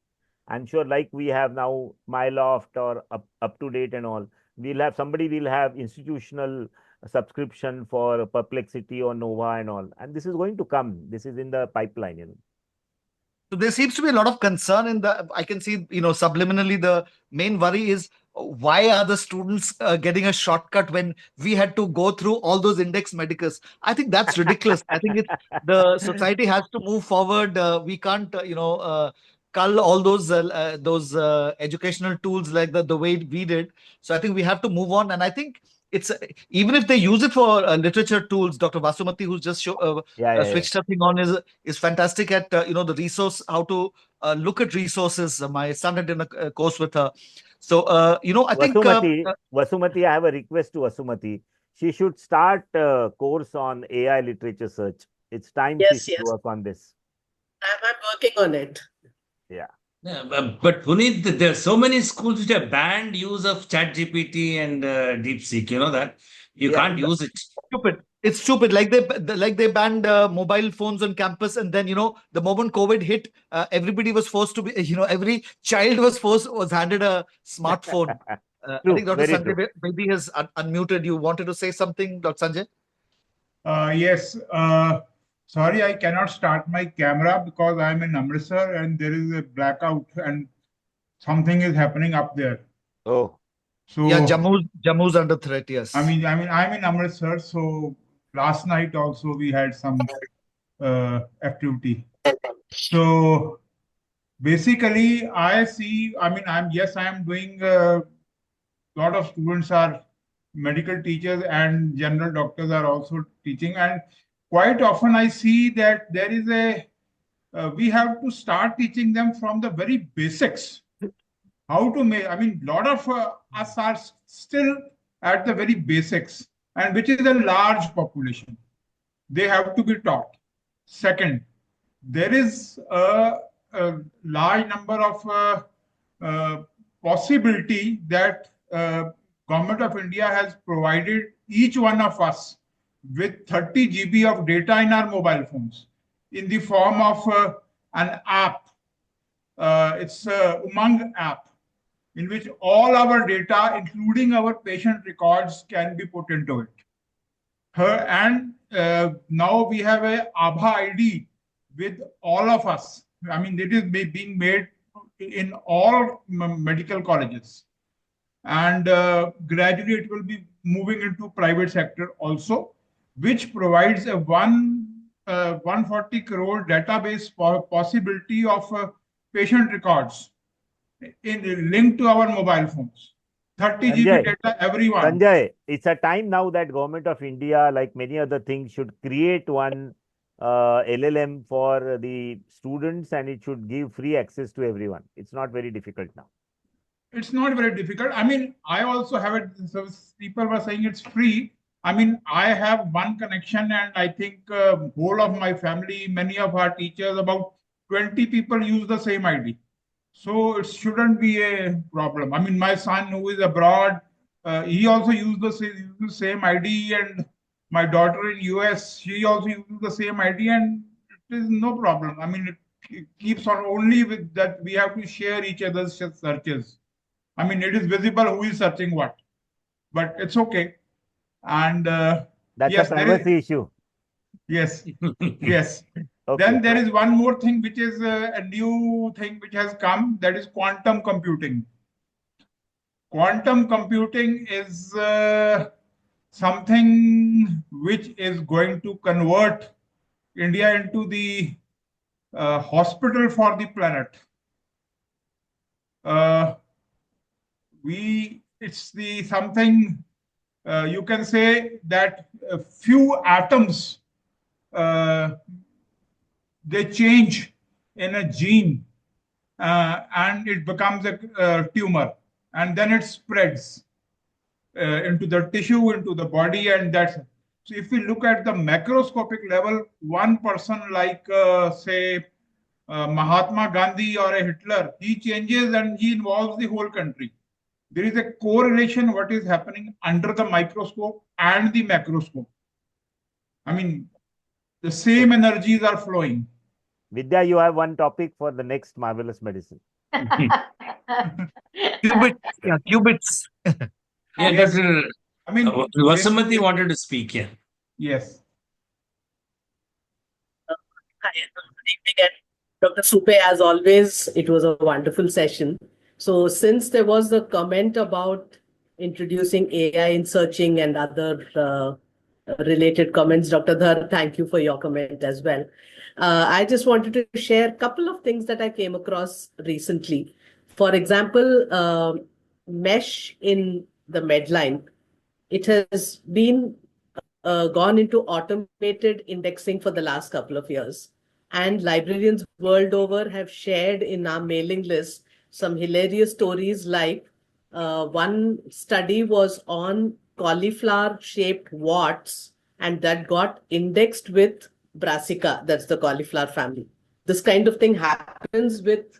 I'm sure like we have now MyLoft or up to date and all, we'll have somebody will have institutional subscription for Perplexity or Nova and all. And this is going to come. This is in the pipeline, you know. So there seems to be a lot of concern in the, I can see, subliminally, the main worry is why are the students getting a shortcut when we had to go through all those index medicus? I think that's ridiculous. I think the society has to move forward. We can't, cull all those educational tools like the way we did. So I think we have to move on. And I think it's even if they use it for literature tools, Dr. Vasumati, who's just switched her thing on, is fantastic at the resource, how to look at resources. My son had done a course with her. So I think Vasumati, I have a request to Vasumati. She should start a course on AI literature search. It's time she Yes, should yes. work on this. I'm working on it. Yeah. Yeah, but Puneet, there are so many schools which have banned use of ChatGPT and DeepSeek. You know that you can't use it. Stupid. It's stupid. Like they banned mobile phones on campus, and then the moment COVID hit, everybody was forced to be. Every child was handed a smartphone. I think Dr. Sanjay maybe has unmuted. You wanted to say something, Dr. Sanjay? Yes. Sorry, I cannot start my camera because I'm in Amritsar and there is a blackout and something is happening up there. Oh. So yeah, Jammu's under threat. Yes. I mean, I'm in Amritsar, so last night also we had some activity. So basically, I see. I mean, I am doing. Lot of students are medical teachers and general doctors are also teaching, and quite often I see that there is we have to start teaching them from the very basics how to make. I mean, lot of us are still at the very basics, and which is a large population. They have to be taught. Second, there is a large number of possibility that Government of India has provided each one of us with 30 GB of data in our mobile phones in the form of an app. It's a Umang app in which all our data, including our patient records, can be put into it. And now we have a Abha ID with all of us. I mean, it is being made in all medical colleges. And gradually it will be moving into private sector also, which provides a 140 crore database possibility of patient records linked to our mobile phones. 30 GB data everyone. Sanjay, it's a time now that Government of India, like many other things, should create one LLM for the students, and it should give free access to everyone. It's not very difficult now. It's not very difficult. I mean, I also have it. So people were saying it's free. I mean, I have one connection, and I think whole of my family, many of our teachers, about 20 people use the same ID. So it shouldn't be a problem. I mean, my son who is abroad, he also used the same ID, and my daughter in US, she also uses the same ID, and it is no problem. I mean, it keeps on only with that we have to share each other's searches. I mean, it is visible who is searching what, but it's okay. And that's yes, a privacy issue. Yes, yes. Okay. Then there is one more thing, which is a new thing which has come, that is quantum computing. Quantum computing is something which is going to convert India into the hospital for the planet. It's the something you can say that a few atoms they change in a gene and it becomes a tumor, and then it spreads into the tissue, into the body, and that's it. So if we look at the macroscopic level, one person like say Mahatma Gandhi or a Hitler, he changes and he involves the whole country. There is a correlation what is happening under the microscope and the macroscope. I mean, the same energies are flowing. Vidya, you have one topic for the next marvelous medicine. Qubits. Yeah, qubits. Yeah, Yes. Dr. I mean, Vasamati wanted to speak. Yeah. yes. Hi, good evening, and Dr. Supe, as always, it was a wonderful session. So, since there was a comment about introducing AI in searching and other related comments, Dr. Dhar, thank you for your comment as well. I just wanted to share a couple of things that I came across recently. For example, mesh in the Medline, it has been gone into automated indexing for the last couple of years. And librarians world over have shared in our mailing list some hilarious stories like one study was on cauliflower shaped warts, and that got indexed with brassica, that's the cauliflower family. This kind of thing happens with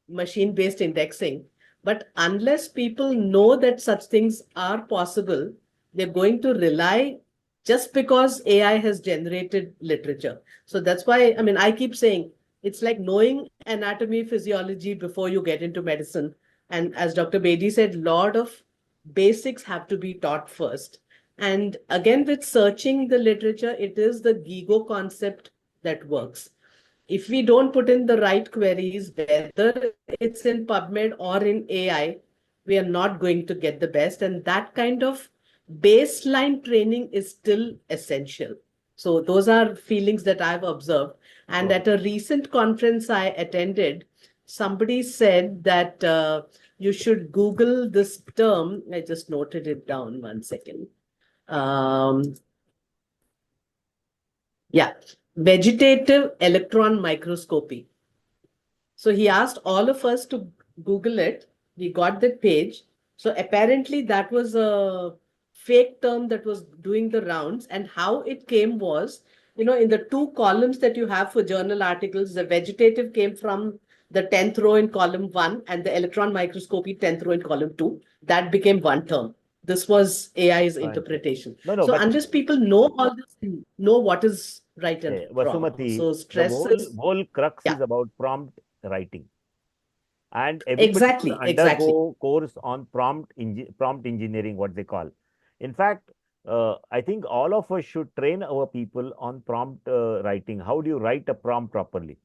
machine-based indexing. But unless people know that such things are possible, they're going to rely just because AI has generated literature. So that's why, I mean, I keep saying it's like knowing anatomy, physiology before you get into medicine. And as Dr. Bedi said, a lot of basics have to be taught first. And again, with searching the literature, it is the GIGO concept that works. If we don't put in the right queries, whether it's in PubMed or in AI, we are not going to get the best. And that kind of baseline training is still essential. So those are feelings that I've observed. And at a recent conference I attended, somebody said that you should Google this term. I just noted it down 1 second. Yeah, vegetative electron microscopy. So he asked all of us to Google it. We got that page. So apparently that was a fake term that was doing the rounds. And how it came was, in the two columns that you have for journal articles, the vegetative came from the 10th row in column 1 and the electron microscopy 10th row in column 2. That became one term. This was AI's interpretation. No, So but unless people know all this, know what is right and wrong. Vasumati, So the stress is, whole crux yeah. is about prompt writing. And everybody should Exactly. undergo course on prompt engineering, what they call. In fact, I think all of us should train our people on prompt writing. How do you write a prompt properly?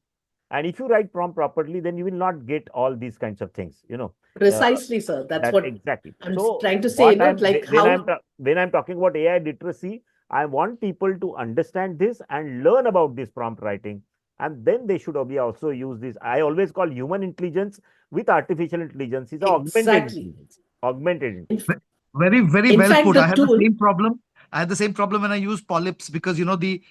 And if you write prompt properly, then you will not get all these kinds of things, Precisely, sir. That's what exactly. I'm So trying to say, what like how. when I'm talking about AI literacy, I want people to understand this and learn about this prompt writing, and then they should be also use this. I always call human intelligence with artificial intelligence is augmented Exactly. intelligence. Augmented intelligence. Very, very In well fact, put. the I had the tool. same problem. I had the same problem when I used polyps because the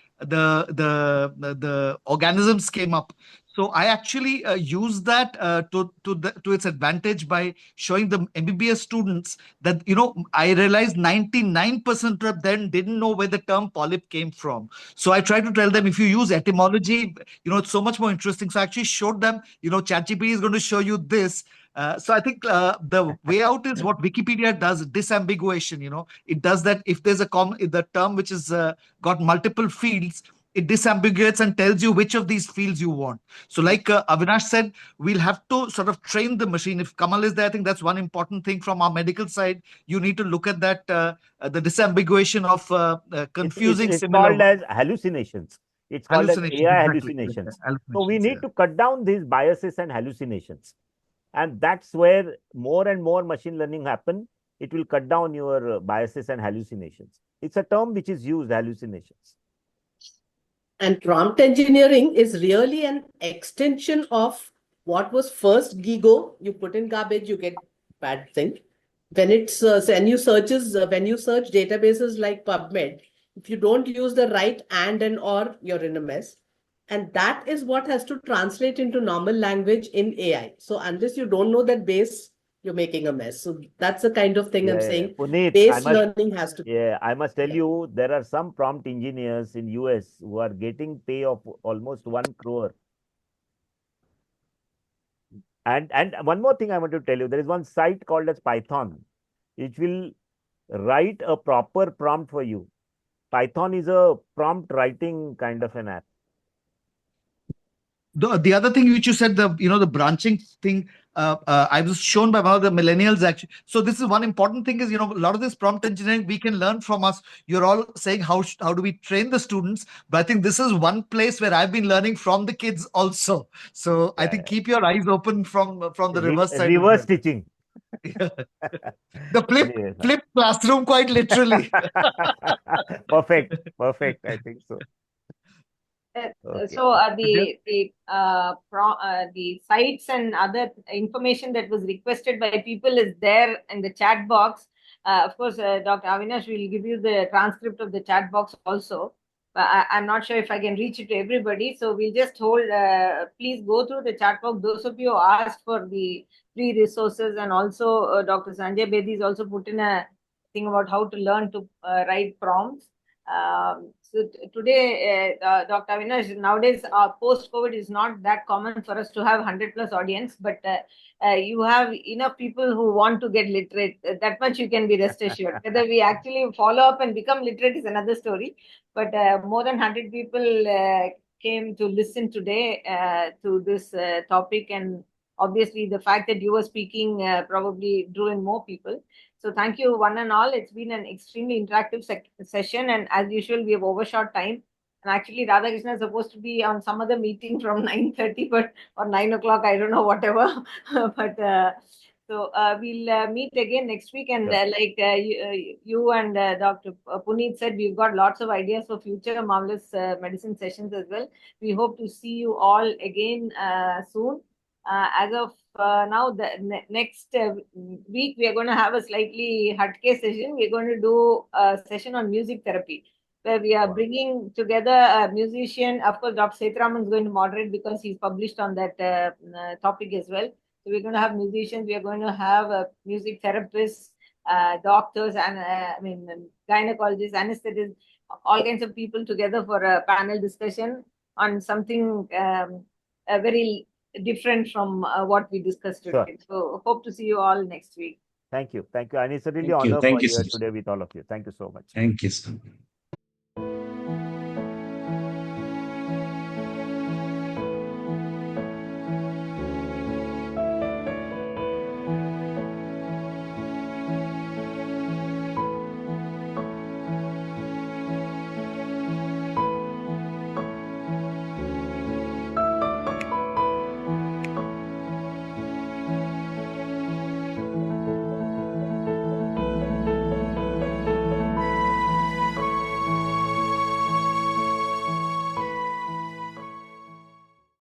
organisms came up. So I actually used that to its advantage by showing the MBBS students that I realized 99% of them didn't know where the term polyp came from. So I tried to tell them if you use etymology, it's so much more interesting. So I actually showed them, ChatGPT is going to show you this. So I think the way out is what Wikipedia does, disambiguation. It does that if there's the term which is got multiple fields, it disambiguates and tells you which of these fields you want. So like Avinash said, we'll have to sort of train the machine. If Kamal is there, I think that's one important thing from our medical side. You need to look at that, the disambiguation of confusing It's similar called as hallucinations. It's called as hallucinations. AI Exactly. hallucinations. So we Hallucinations, need to cut down these biases and hallucinations. And that's where more and more machine learning happen. It will cut down your biases and hallucinations. It's a term which is used, hallucinations. And prompt engineering is really an extension of what was first GIGO. You put in garbage, you get bad thing. When it's when you search databases like PubMed, if you don't use the right and or, you're in a mess. And that is what has to translate into normal language in AI. So unless you don't know that base, you're making a mess. So that's the kind of thing I'm saying. Puneet, Base learning has to. I must tell Yeah. you, there are some prompt engineers in US who are getting pay of almost 1 crore. And one more thing I want to tell you, there is one site called as Python, which will write a proper prompt for you. Python is a prompt writing kind of an app. The other thing which you said, the branching thing, I was shown by one of the millennials actually. So this is one important thing is, a lot of this prompt engineering we can learn from us. You're all saying how do we train the students, but I think this is one place where I've been learning from the kids also. So I think keep your eyes open from the reverse side. Reverse stitching. The flip classroom, quite literally. Perfect. I think so. So the sites and other information that was requested by people is there in the chat box. Of course, Dr. Avinash will give you the transcript of the chat box also. I'm not sure if I can reach it to everybody, so we'll just hold. Please go through the chat box. Those of you who asked for the free resources, and also Dr. Sanjay Bedi has also put in a thing about how to learn to write prompts. So today, Dr. Avinash, nowadays post-COVID is not that common for us to have 100 plus audience, but you have enough people who want to get literate. That much you can be rest assured. Whether we actually follow up and become literate is another story, but more than 100 people came to listen today to this topic, and obviously the fact that you were speaking probably drew in more people. So thank you one and all. It's been an extremely interactive session, and as usual, we have overshot time. And actually, Radhakrishna is supposed to be on some other meeting from 9:30, but or 9 o'clock. I don't know, whatever. But we'll meet again next week. And you and Dr. Puneet said, we've got lots of ideas for future marvelous medicine sessions as well. We hope to see you all again soon. As of now, the next week, we are going to have a slightly hatke session. We're going to do a session on music therapy, where we are bringing together a musician. Of course, Dr. Sethuraman is going to moderate because he's published on that topic as well. So we're going to have musicians. We are going to have music therapists, doctors, and gynecologists, anesthetists, all kinds of people together for a panel discussion on something very different from what we discussed today. So hope to see you all next week. Thank you. And it's a really honor for you today with all of you. Thank you so much. Thank you, sir.